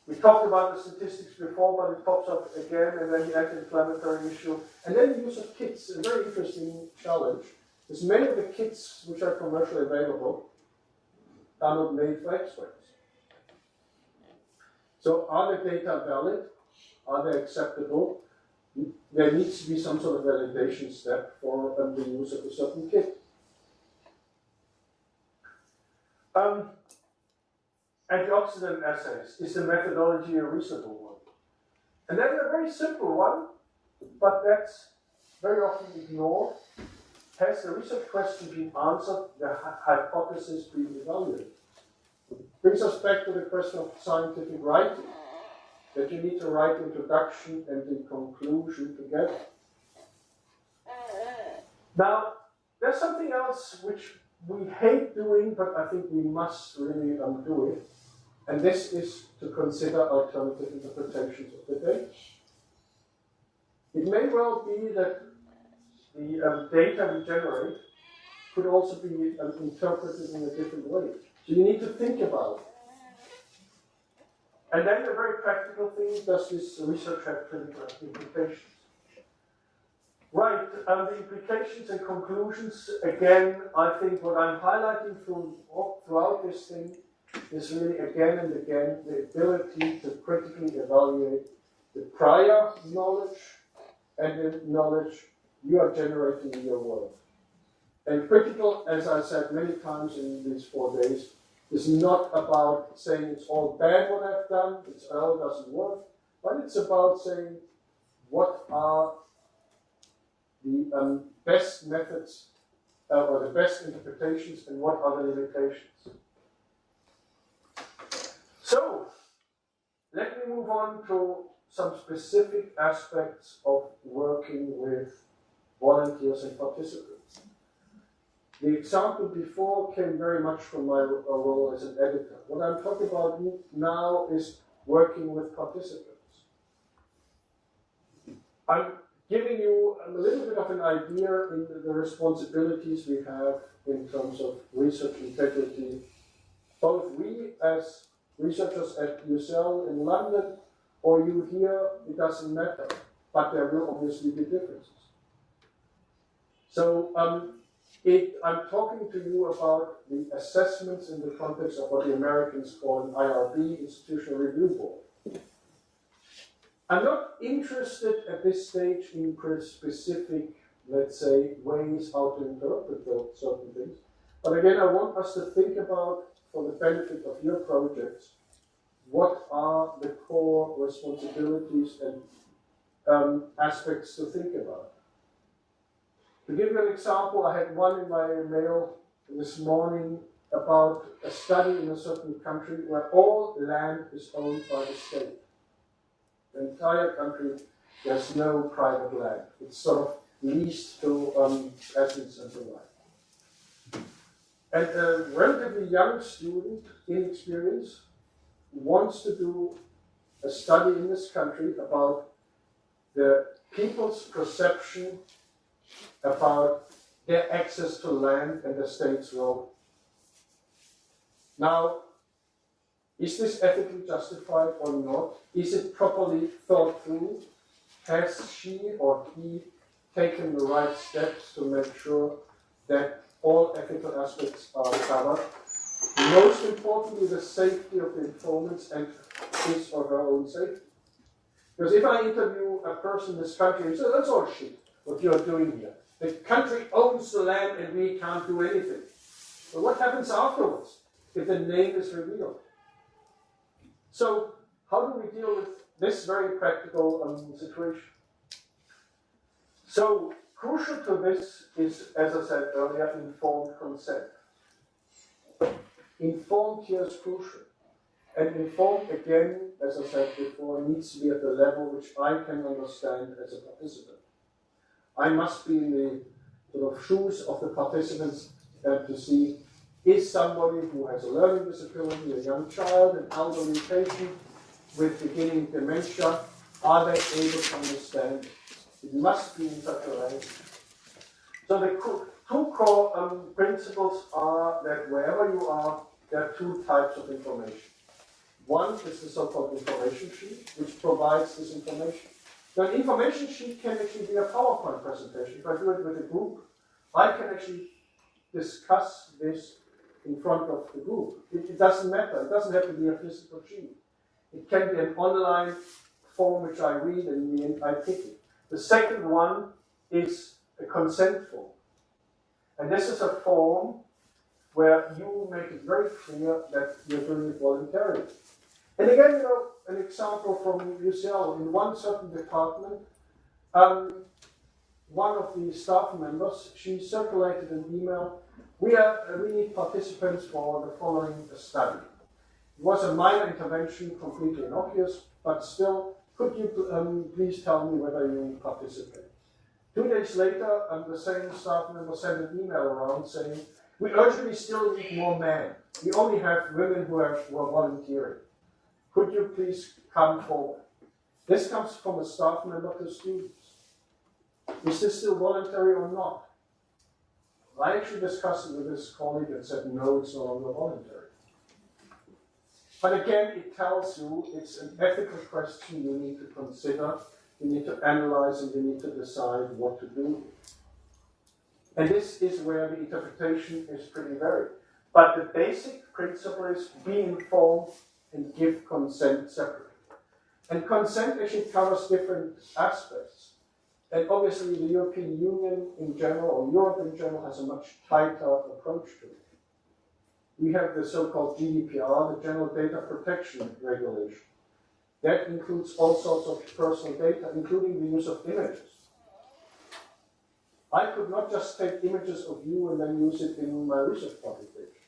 We talked about the statistics before, but it pops up again, and then the anti-inflammatory issue. And then the use of kits, a very interesting challenge. Because many of the kits which are commercially available are not made for X-rays. So are the data valid? Are they acceptable? There needs to be some sort of validation step for the use of a certain kit. Antioxidant assays, is the methodology a reasonable one? And that's a very simple one, but that's very often ignored. Has the research question been answered, the hypothesis been evaluated? Brings us back to the question of scientific writing, that you need to write the introduction and the conclusion together. Now, there's something else which we hate doing, but I think we must really do it, and this is to consider alternative interpretations of the data. It may well be that the data we generate could also be interpreted in a different way. So you need to think about it. And then the very practical thing, does this research have clinical implications? Right, the implications and conclusions, again, I think what I'm highlighting throughout this thing is really again and again the ability to critically evaluate the prior knowledge and the knowledge you are generating in your work. And critical, as I said many times in these 4 days, is not about saying it's all bad what I've done, it all doesn't work, but it's about saying what are the best methods or the best interpretations and what are the limitations. So, let me move on to some specific aspects of working with volunteers and participants. The example before came very much from my role as an editor. What I'm talking about now is working with participants. I'm giving you a little bit of an idea in the responsibilities we have in terms of research integrity. Both we as researchers at UCL in London or you here, it doesn't matter, but there will obviously be differences. So I'm talking to you about the assessments in the context of what the Americans call an IRB, Institutional Review Board. I'm not interested at this stage in specific, let's say, ways how to interpret certain things. But again, I want us to think about, for the benefit of your projects, what are the core responsibilities and aspects to think about. To give you an example, I had one in my mail this morning about a study in a certain country where all land is owned by the state. The entire country, there's no private land. It's sort of leased to peasants and the like. And a relatively young student, inexperienced, wants to do a study in this country about the people's perception about their access to land and the state's role. Now, is this ethically justified or not? Is it properly thought through? Has she or he taken the right steps to make sure that all ethical aspects are covered? Most importantly, the safety of the informants and his or her own safety. Because if I interview a person in this country and say, that's all shit, what you're doing here. The country owns the land and we can't do anything. But what happens afterwards if the name is revealed? So how do we deal with this very practical situation? So crucial to this is, as I said earlier, informed consent. Informed here is crucial. And informed, again, as I said before, needs to be at the level which I can understand as a participant. I must be in the sort of shoes of the participants to see, is somebody who has a learning disability, a young child, an elderly patient with beginning dementia, are they able to understand it? It must be in such a language. So the two core principles are that wherever you are, there are two types of information. One is the so-called information sheet, which provides this information. Now, an information sheet can actually be a PowerPoint presentation. If I do it with a group, I can actually discuss this in front of the group. It doesn't matter. It doesn't have to be a physical sheet. It can be an online form which I read and in the end I pick it. The second one is a consent form. And this is a form where you make it very clear that you're doing it voluntarily. And again, you know, an example from UCL, in one certain department, one of the staff members, she circulated an email, we need participants for the following study. It was a minor intervention, completely innocuous, but still, could you please tell me whether you participate? 2 days later, the same staff member sent an email around saying, we urgently still need more men. We only have women who are volunteering. Could you please come forward? This comes from a staff member to students. Is this still voluntary or not? I actually discussed it with this colleague and said, no, it's no longer voluntary. But again, it tells you it's an ethical question you need to consider, you need to analyze, and you need to decide what to do. And this is where the interpretation is pretty varied. But the basic principle is be informed and give consent separately. And consent actually covers different aspects. And obviously the European Union in general, or Europe in general, has a much tighter approach to it. We have the so-called GDPR, the General Data Protection Regulation. That includes all sorts of personal data, including the use of images. I could not just take images of you and then use it in my research publication.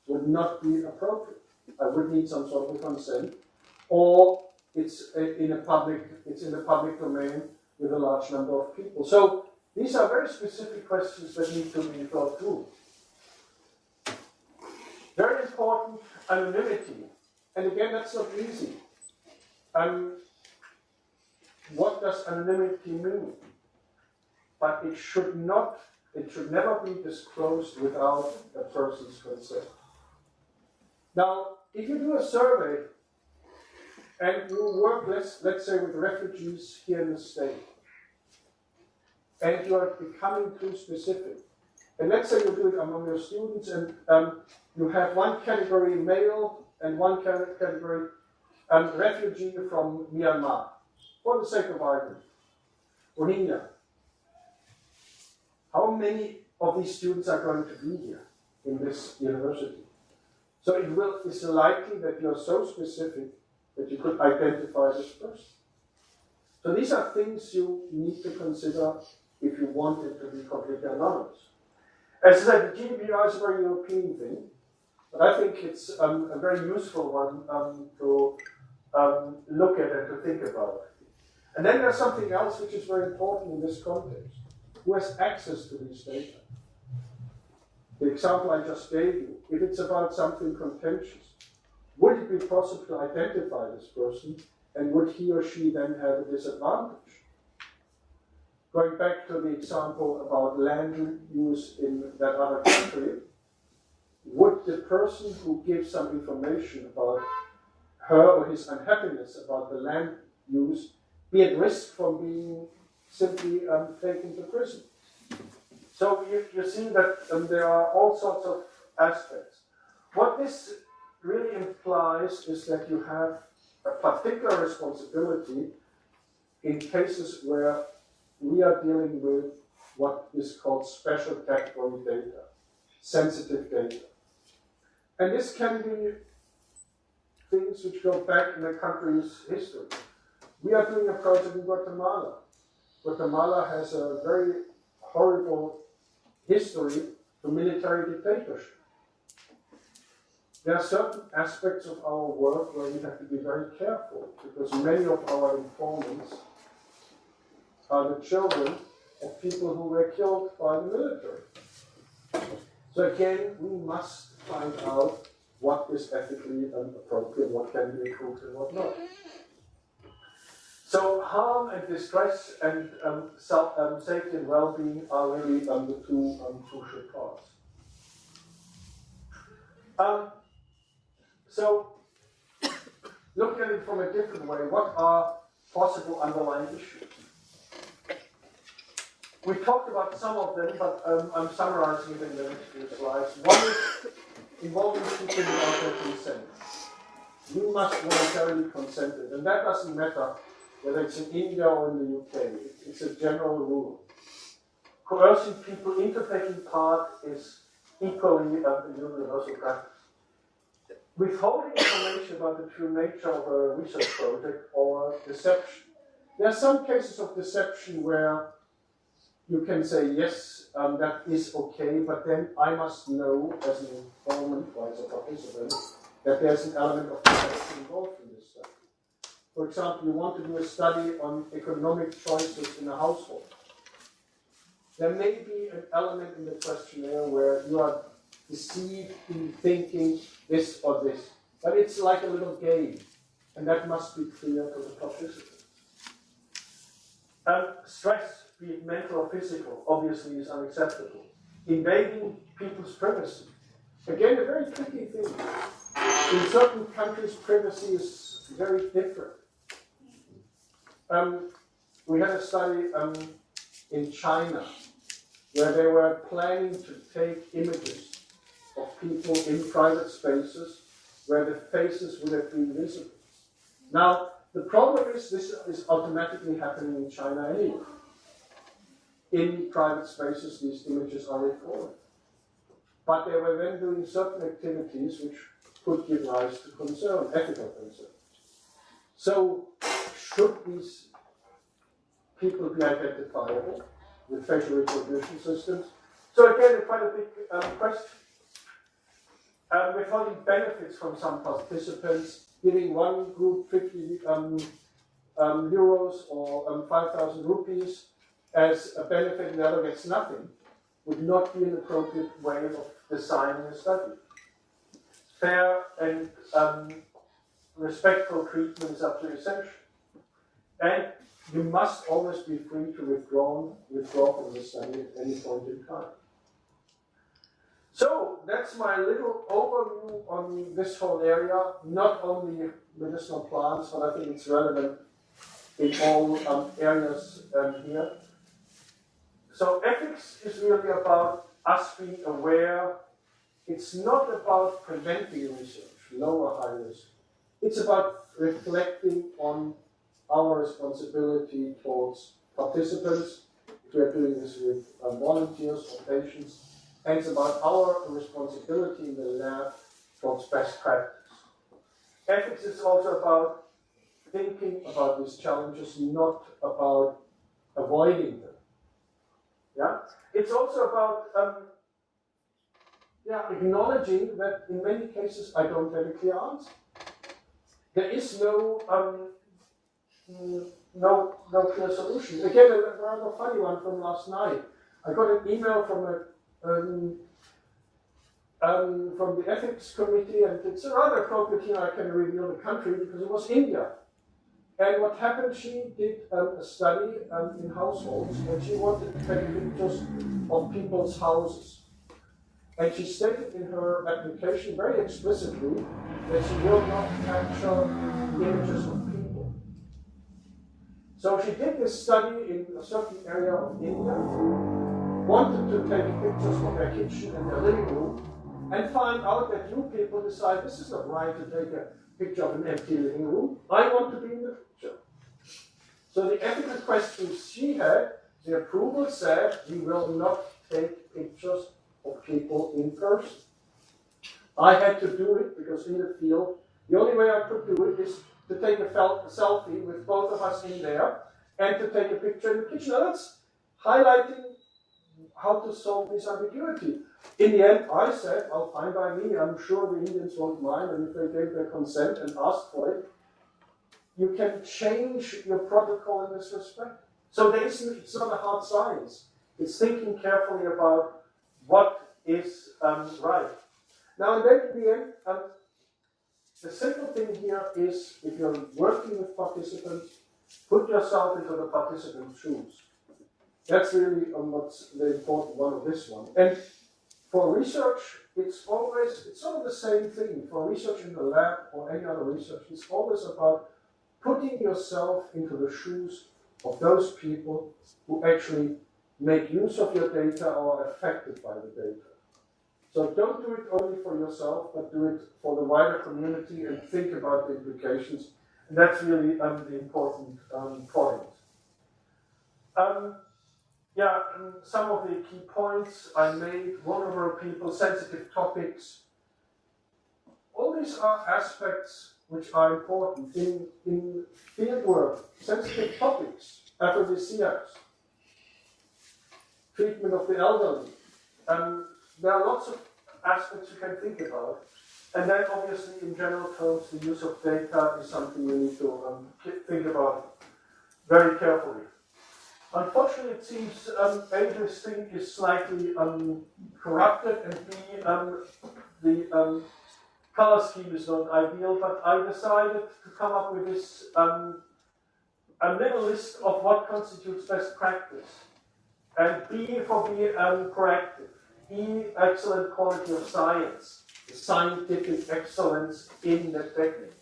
It would not be appropriate. I would need some sort of a consent, or it's in the public domain with a large number of people. So these are very specific questions that need to be thought through. Very important, anonymity. And again, that's not easy. What does anonymity mean? But it should never be disclosed without a person's consent. Now, if you do a survey and you work, let's say, with refugees here in the state, and you are becoming too specific, and let's say you do it among your students, and you have one category male and one category refugee from Myanmar, for the sake of argument, Rohingya. How many of these students are going to be here in this university? So it's likely that you're so specific that you could identify this person. So these are things you need to consider if you want it to be completely anonymous. As I said, the GDPR is a very European thing, but I think it's a very useful one to look at and to think about. And then there's something else which is very important in this context. Who has access to these data? The example I just gave you, if it's about something contentious, would it be possible to identify this person, and would he or she then have a disadvantage? Going back to the example about land use in that other country, would the person who gives some information about her or his unhappiness about the land use be at risk from being simply taken to prison? So you see that there are all sorts of aspects. What this really implies is that you have a particular responsibility in cases where we are dealing with what is called special category data. sensitive data. And this can be things which go back in the country's history. We are doing a project in Guatemala. Guatemala has a very horrible history of military dictatorship. There are certain aspects of our work where we have to be very careful, because many of our informants are the children of people who were killed by the military. So again, we must find out what is ethically appropriate, what can be approved and what not. So harm and distress and safety and well-being are really the two crucial parts. So looking at it from a different way, what are possible underlying issues? We talked about some of them, but I'm summarizing it in the next few slides. One is involving people without their consent. You must voluntarily consent it, and that doesn't matter whether it's in India or in the UK. It's a general rule. Coercing people into taking part is equally a universal practice. Withholding information about the true nature of a research project or deception. There are some cases of deception where you can say, yes, that is okay, but then I must know as an informant or as a participant that there's an element of deception involved in this study. For example, you want to do a study on economic choices in a household. There may be an element in the questionnaire where you are deceived in thinking this or this, but it's like a little game, and that must be clear to the participant. Stress, be it mental or physical, obviously is unacceptable. Invading people's privacy. Again, a very tricky thing. In certain countries, privacy is very different. We had a study in China where they were planning to take images of people in private spaces where the faces would have been visible. Now, the problem is this is automatically happening in China anyway. In private spaces, these images are recorded. But they were then doing certain activities which could give rise to concern, ethical concern. So, should these people be identifiable with facial recognition systems? So again, quite a big question. Withholding benefits from some participants, giving one group 50 euros or 5,000 rupees as a benefit and the other gets nothing, would not be an appropriate way of designing a study. Fair and respectful treatment is absolutely essential. And you must always be free to withdraw from the study at any point in time. So that's my little overview on this whole area, not only medicinal plants, but I think it's relevant in all areas here. So ethics is really about us being aware. It's not about preventing research, low or high risk. It's about reflecting on our responsibility towards participants, if we are doing this with volunteers or patients, and it's about our responsibility in the lab towards best practice. Ethics is also about thinking about these challenges, not about avoiding them. Yeah? It's also about acknowledging that in many cases I don't have a clear answer. There is no clear solution. Again, a rather funny one from last night. I got an email from the ethics committee, and it's a rather appropriate here. I can reveal the country because it was India. And what happened? She did a study in households, and she wanted to take pictures of people's houses. And she stated in her application very explicitly that she will not capture images of people. So she did this study in a certain area of India, wanted to take pictures of their kitchen and their living room, and find out that you people decide this is not right to take a picture of an empty living room. I want to be in the picture. So the ethical questions she had, the approval said, we will not take pictures of people in person. I had to do it because in the field, the only way I could do it is to take a selfie with both of us in there and to take a picture in the kitchen. Now that's highlighting how to solve this ambiguity. In the end, I said, well, fine by me, I'm sure the Indians won't mind, and if they gave their consent and asked for it, you can change your protocol in this respect. So it's not a hard science. It's thinking carefully about what is right. Now, and then in the end, the simple thing here is, if you're working with participants, put yourself into the participant's shoes. That's really what's the important one of this one. And for research, it's sort of the same thing. For research in the lab or any other research, it's always about putting yourself into the shoes of those people who actually make use of your data or are affected by the data. So don't do it only for yourself, but do it for the wider community and think about the implications. And that's really the important point. Some of the key points I made: vulnerable people, sensitive topics. All these are aspects which are important in fieldwork. Sensitive topics, aphrodisiacs, treatment of the elderly. There are lots of aspects you can think about. And then obviously in general terms, the use of data is something we need to think about very carefully. Unfortunately, it seems A, this thing is slightly corrupted, and B, the color scheme is not ideal, but I decided to come up with this a little list of what constitutes best practice. And B for be proactive. E, excellent quality of science, the scientific excellence in the technique.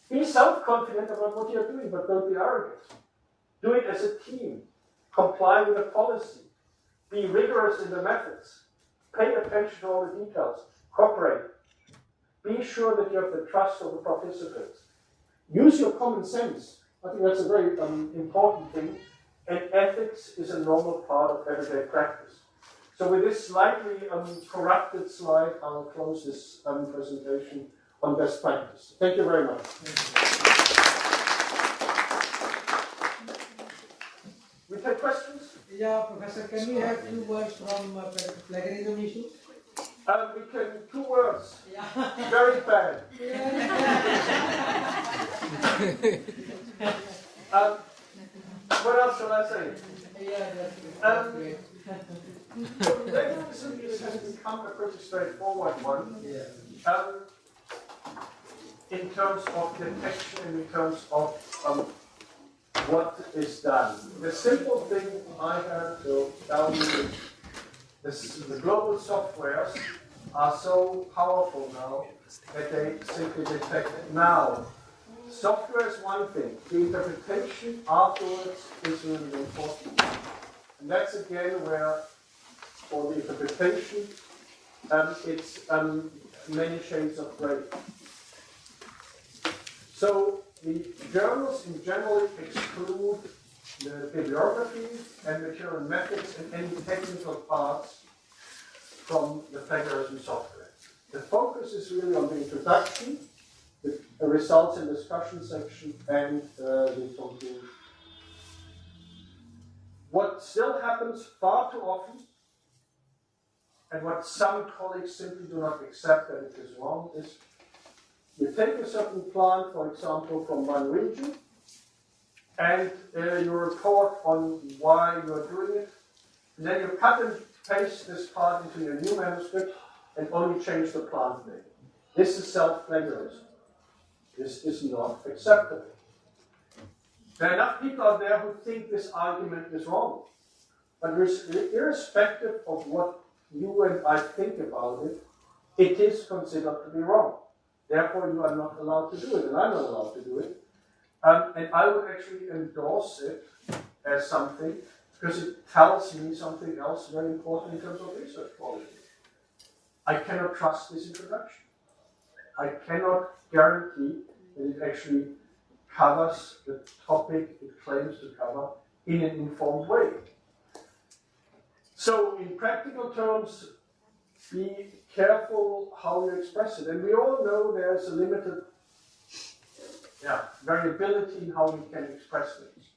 Be self-confident about what you're doing, but don't be arrogant. Do it as a team. Comply with the policy. Be rigorous in the methods. Pay attention to all the details. Cooperate. Be sure that you have the trust of the participants. Use your common sense. I think that's a very important thing. And ethics is a normal part of everyday practice. So with this slightly corrupted slide, I'll close this presentation on best practice. Thank you very much. We take questions? Yeah, Professor, can we have 2 words from plagiarism issue? We can, 2 words. Yeah. Very bad. What else shall I say? Yeah, that's great. Plagiarism has become a pretty straightforward one. Yeah. In terms of detection and in terms of what is done. The simple thing I have to tell you is the global softwares are so powerful now that they simply detect it. Now, software is one thing. The interpretation afterwards is really important. And that's again where, for the interpretation, it's many shades of gray. So the journals in general exclude the bibliography and material methods and any technical parts from the plagiarism software. The focus is really on the introduction, the results and discussion section, and the conclusion. What still happens far too often, and what some colleagues simply do not accept that it is wrong, is you take a certain plant, for example, from one region, and you report on why you are doing it, and then you cut and paste this part into your new manuscript and only change the plant name. This is self-plagiarism. This is not acceptable. There are enough people out there who think this argument is wrong. But irrespective of what you and I think about it, it is considered to be wrong. Therefore, you are not allowed to do it, and I'm not allowed to do it. And I would actually endorse it as something, because it tells me something else very important in terms of research quality. I cannot trust this introduction. I cannot guarantee that it actually covers the topic it claims to cover in an informed way. So, in practical terms, be careful how you express it. And we all know there's a limited variability in how we can express things.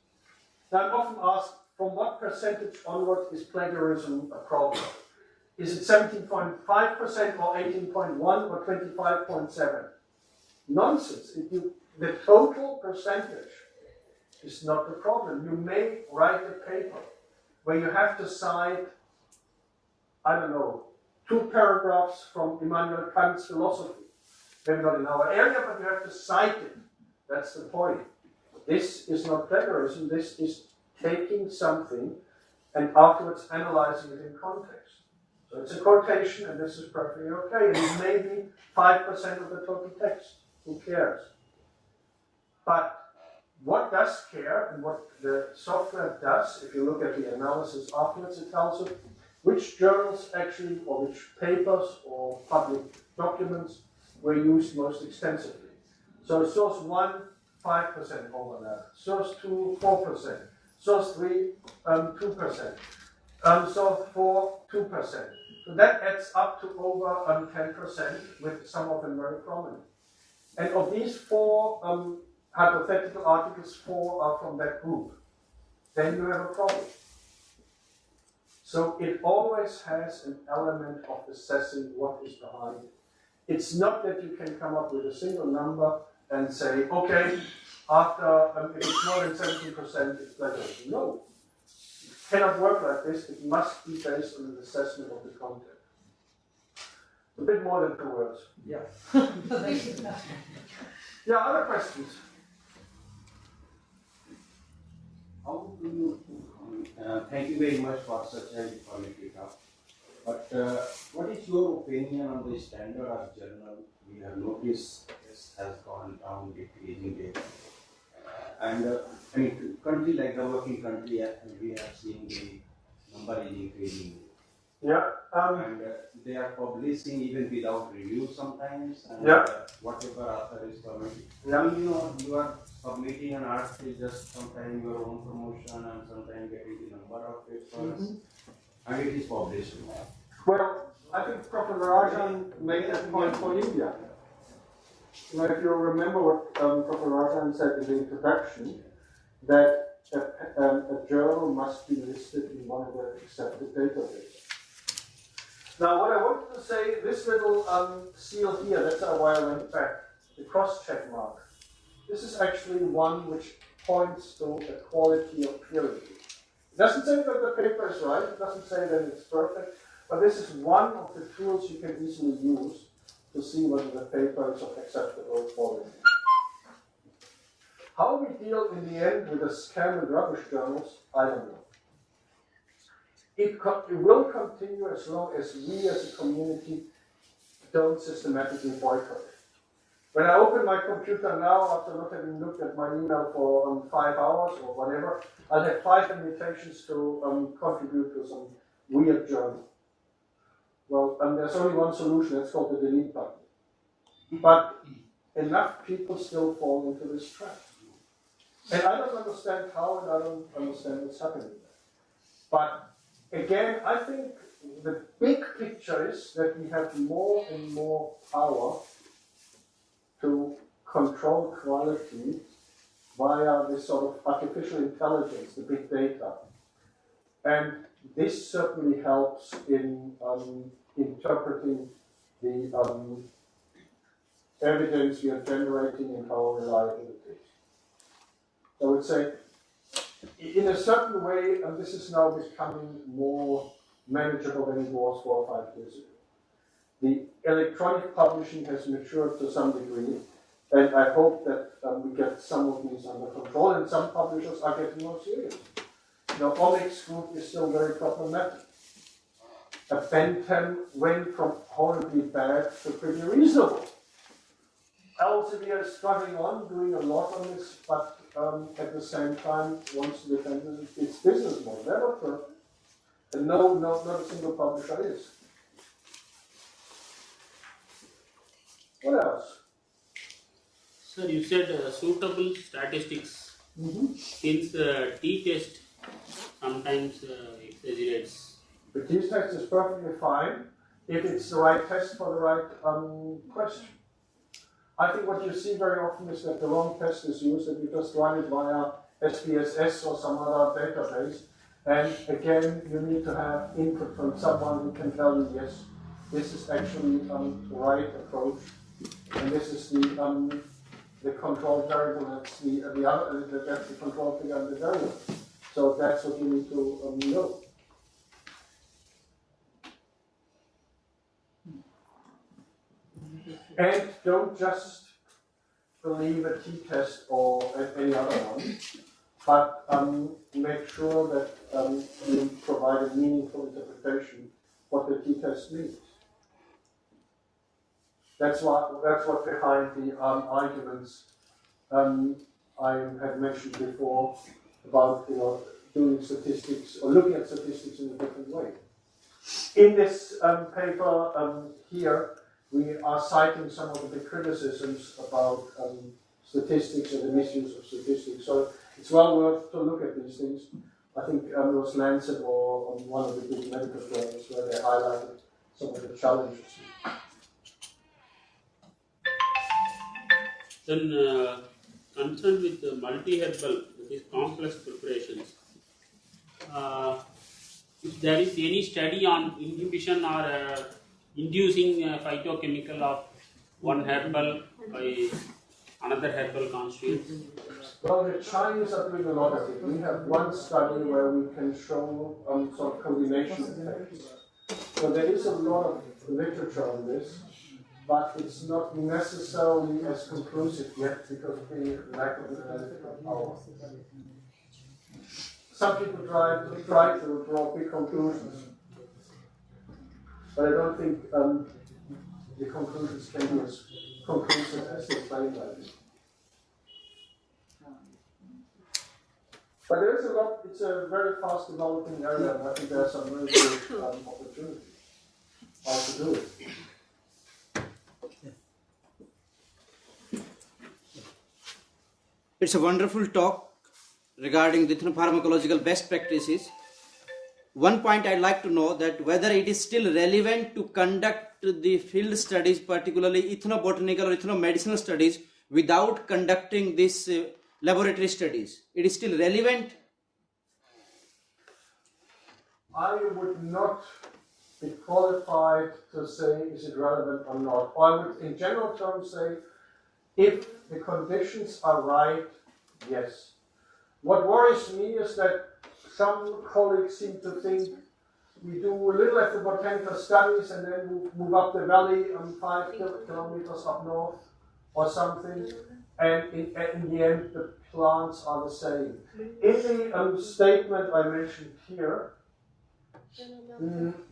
Now, I'm often asked, from what percentage onward is plagiarism a problem? Is it 17.5% or 18.1 or 25.7? Nonsense. The total percentage is not the problem. You may write a paper where you have to cite, I don't know, 2 paragraphs from Immanuel Kant's philosophy. Maybe not in our area, but you have to cite it. That's the point. This is not plagiarism. This is taking something and afterwards analyzing it in context. So it's a quotation, and this is perfectly okay. And it may be 5% of the total text. Who cares? But what does care, and what the software does, if you look at the analysis afterwards, it tells you which journals actually, or which papers or public documents were used most extensively. So source 1, 5% overlap. Source 2, 4%. Source 3, 2%. Source 4, 2%. So that adds up to over 10%, with some of them very prominent. And of these 4 hypothetical articles, 4 are from that group. Then you have a problem. So it always has an element of assessing what is behind it. It's not that you can come up with a single number and say, okay, after if it's more than 17%, it's plagiarism. No, it cannot work like this. It must be based on an assessment of the content. A bit more than 2 words. Yeah. Yeah, other questions? How do you, thank you very much for such an informative talk. But what is your opinion on the standard of journal? We have noticed this has gone down decreasing day. And I mean, country like developing country, we are seeing the number is increasing. Yeah. And they are publishing even without review sometimes. And whatever author is commenting. Yeah. I mean, you are submitting an article just sometimes your own promotion and sometimes getting the number of papers. And it is published. Well, I think Professor Rajan made that point for India. You know, if you remember what Professor Rajan said in the introduction, that a journal must be listed in one of the accepted databases. Now, what I wanted to say, this little seal here, that's why I went back, the cross-check mark. This is actually one which points to a quality of peer review. It doesn't say that the paper is right, it doesn't say that it's perfect, but this is one of the tools you can easily use to see whether the paper is of acceptable quality. How we deal in the end with the scam and rubbish journals, I don't know. It will continue as long as we as a community don't systematically boycott it. When I open my computer now, after having looked at my email for 5 hours or whatever, I'll have 5 invitations to contribute to some weird journal. Well, there's only one solution, it's called the delete button. But enough people still fall into this trap. And I don't understand how, and I don't understand what's happening there. But again, I think the big picture is that we have more and more power to control quality via this sort of artificial intelligence, the big data. And this certainly helps in interpreting the evidence we are generating and how reliable it is. I would say, in a certain way, and this is now becoming more manageable than it was 4 or 5 years ago. The electronic publishing has matured to some degree, and I hope that we get some of these under control, and some publishers are getting more serious. The Onyx Group is still very problematic. A Bentham went from horribly bad to pretty reasonable. Elsevier is struggling on, doing a lot on this, but at the same time wants to defend its business model. They're not perfect. And no, not a single publisher is. What else? Sir, you said suitable statistics. Since the t-test sometimes exaggerates. The t-test is perfectly fine, if it's the right test for the right question. I think what you see very often is that the wrong test is used and you just run it via SPSS or some other database. And again, you need to have input from someone who can tell you, yes, this is actually the right approach, and this is the control variable. That's that's the control figure and the variable. So that's what you need to know. And don't just believe a t-test or any other one, but make sure that you provide a meaningful interpretation what the t-test means. That's what behind the arguments I had mentioned before about doing statistics or looking at statistics in a different way. In this paper here, we are citing some of the criticisms about statistics and the misuse of statistics. So it's well worth to look at these things. I think it was Lancet or on one of the big medical journals where they highlighted some of the challenges. Then, concerned with the multi-herbal, that is complex preparations, if there is any study on inhibition or inducing a phytochemical of one herbal by another herbal constituent? Well, the Chinese are doing a lot of it. We have one study where we can show sort of combination effects. So there is a lot of literature on this, but it's not necessarily as conclusive yet because of the lack of analytical power. Some people try to draw big conclusions, but I don't think the conclusions can be as conclusive as they claim that. But there is a lot, it's a very fast developing area, and I think there are some really good opportunities how to do it. It's a wonderful talk regarding the pharmacological best practices. One point I'd like to know that whether it is still relevant to conduct the field studies, particularly ethnobotanical or ethnomedicinal studies, without conducting these laboratory studies. It is still relevant? I would not be qualified to say is it relevant or not. I would, in general terms, say if the conditions are right, yes. What worries me is that some colleagues seem to think we do a little ethnobotanical studies and then move up the valley 5 kilometers up north or something, and in the end the plants are the same. In the statement I mentioned here,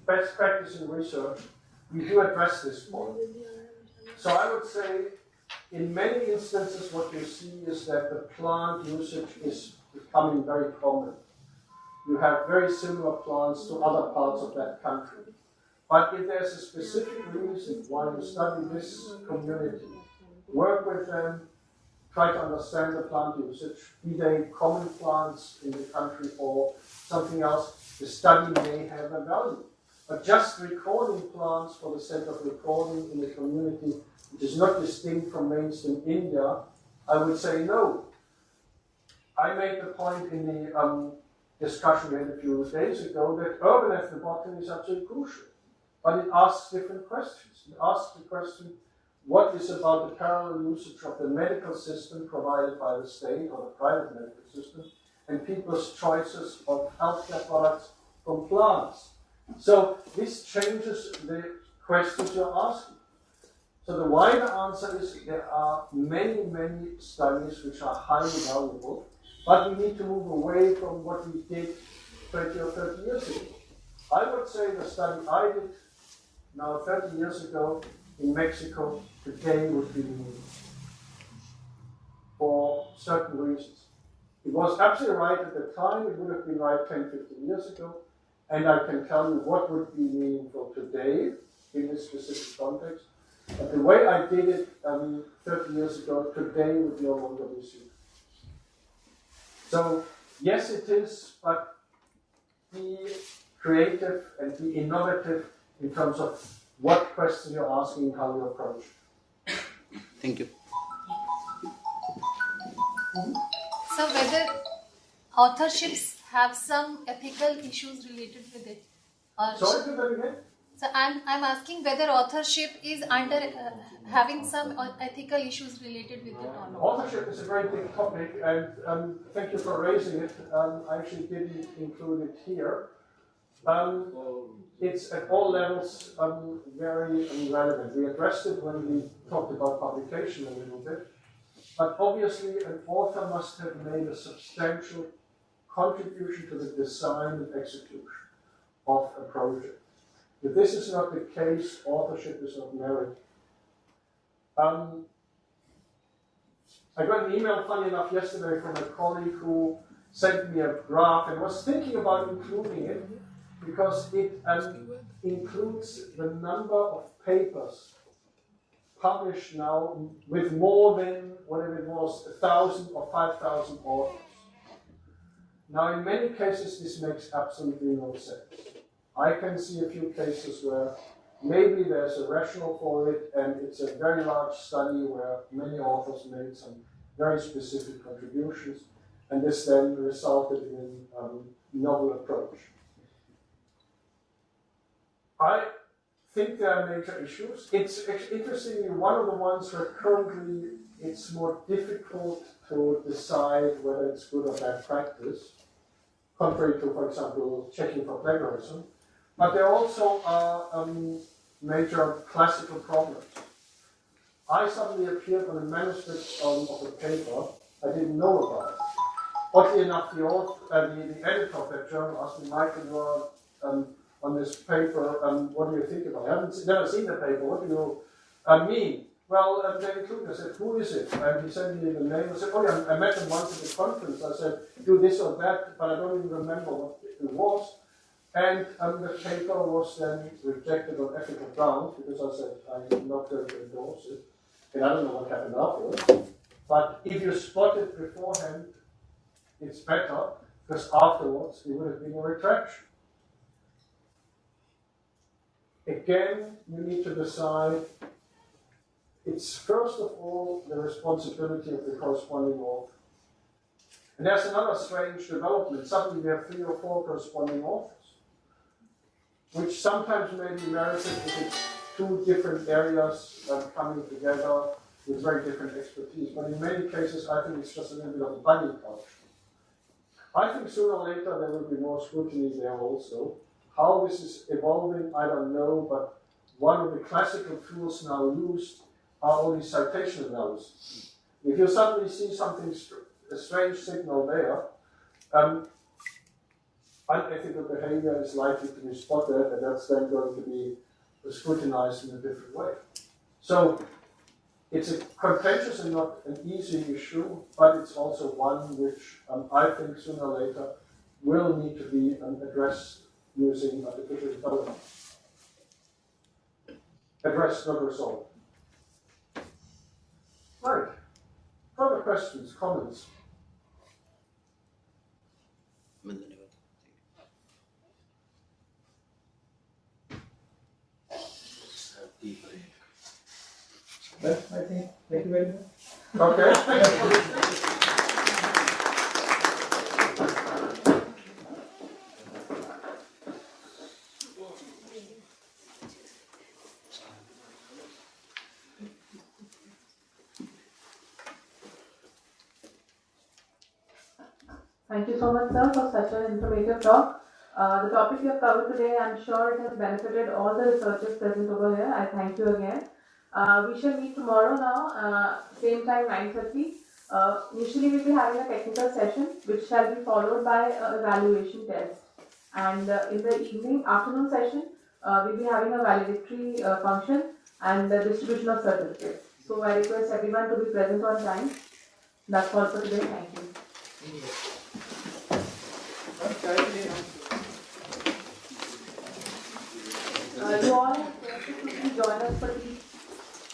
best practice in research, we do address this point. So I would say in many instances what you see is that the plant usage is becoming very common. You have very similar plants to other parts of that country. But if there's a specific reason why you study this community, work with them, try to understand the plant usage, be they common plants in the country or something else, the study may have a value. But just recording plants for the sake of recording in the community, which is not distinct from mainstream India, I would say no. I made the point in the discussion we had a few days ago that urban ethnobotany is absolutely crucial. But it asks different questions. It asks the question, what is about the parallel usage of the medical system provided by the state or the private medical system and people's choices of healthcare products from plants? So this changes the questions you're asking. So the wider answer is there are many, many studies which are highly valuable, but we need to move away from what we did 20 or 30 years ago. I would say the study I did now 30 years ago in Mexico today would be needed for certain reasons. It was absolutely right at the time, it would have been right 10, 15 years ago, and I can tell you what would be meaningful today in this specific context. But the way I did it 30 years ago, today would no longer be suitable. So, yes it is, but be creative and be innovative in terms of what question you're asking, how you approach it. Thank you. So whether authorships have some ethical issues related with it? Or Sorry, do that again? so I'm asking whether authorship is under having some ethical issues related with it or not. Authorship is a very big topic, and thank you for raising it. I actually didn't include it here. It's at all levels very relevant. We addressed it when we talked about publication a little bit, but obviously an author must have made a substantial contribution to the design and execution of a project. If this is not the case, authorship is not merit. I got an email, funny enough, yesterday from a colleague who sent me a graph and was thinking about including it because it includes the number of papers published now with more than, whatever it was, 1,000 or 5,000 authors. Now, in many cases, this makes absolutely no sense. I can see a few cases where maybe there's a rationale for it, and it's a very large study where many authors made some very specific contributions, and this then resulted in a novel approach. I think there are major issues. It's interestingly one of the ones where currently it's more difficult to decide whether it's good or bad practice, contrary to, for example, checking for plagiarism. But there also are major classical problems. I suddenly appeared on a manuscript of a paper I didn't know about. Oddly enough, the editor of that journal asked me, Michael, you are on this paper, what do you think about it? I haven't never seen the paper, what do you mean? Well, they included, I said, who is it? And he sent me the name. I said, oh yeah, I met him once at a conference. I said, do this or that, but I don't even remember what it was. And the paper was then rejected on ethical grounds because I said I'm not going to endorse it. And I don't know what happened afterwards. But if you spot it beforehand, it's better because afterwards it would have been a retraction. Again, you need to decide. It's first of all the responsibility of the corresponding author. And there's another strange development. Suddenly we have 3 or 4 corresponding authors, which sometimes may be merited if it's 2 different areas coming together with very different expertise. But in many cases, I think it's just a little bit of a buddy culture. I think sooner or later there will be more scrutiny there also. How this is evolving, I don't know, but one of the classical tools now used are all these citation analysis. If you suddenly see something, a strange signal there, unethical behavior is likely to be spotted, and that's then going to be scrutinized in a different way. So it's a contentious and not an easy issue, but it's also one which I think sooner or later will need to be addressed using artificial intelligence. Addressed, not resolved. Right. Further questions, comments? Well, I think, thank you very much. Okay, thank you for listening. Thank you so much, sir, for such an informative talk. The topic you have covered today, I'm sure it has benefited all the researchers present over here. I thank you again. We shall meet tomorrow now, same time, 9:30. Initially, we'll be having a technical session, which shall be followed by an evaluation test. And in the afternoon session, we'll be having a valedictory function and the distribution of certificates. So I request everyone to be present on time. That's all for today. Thank you. Okay.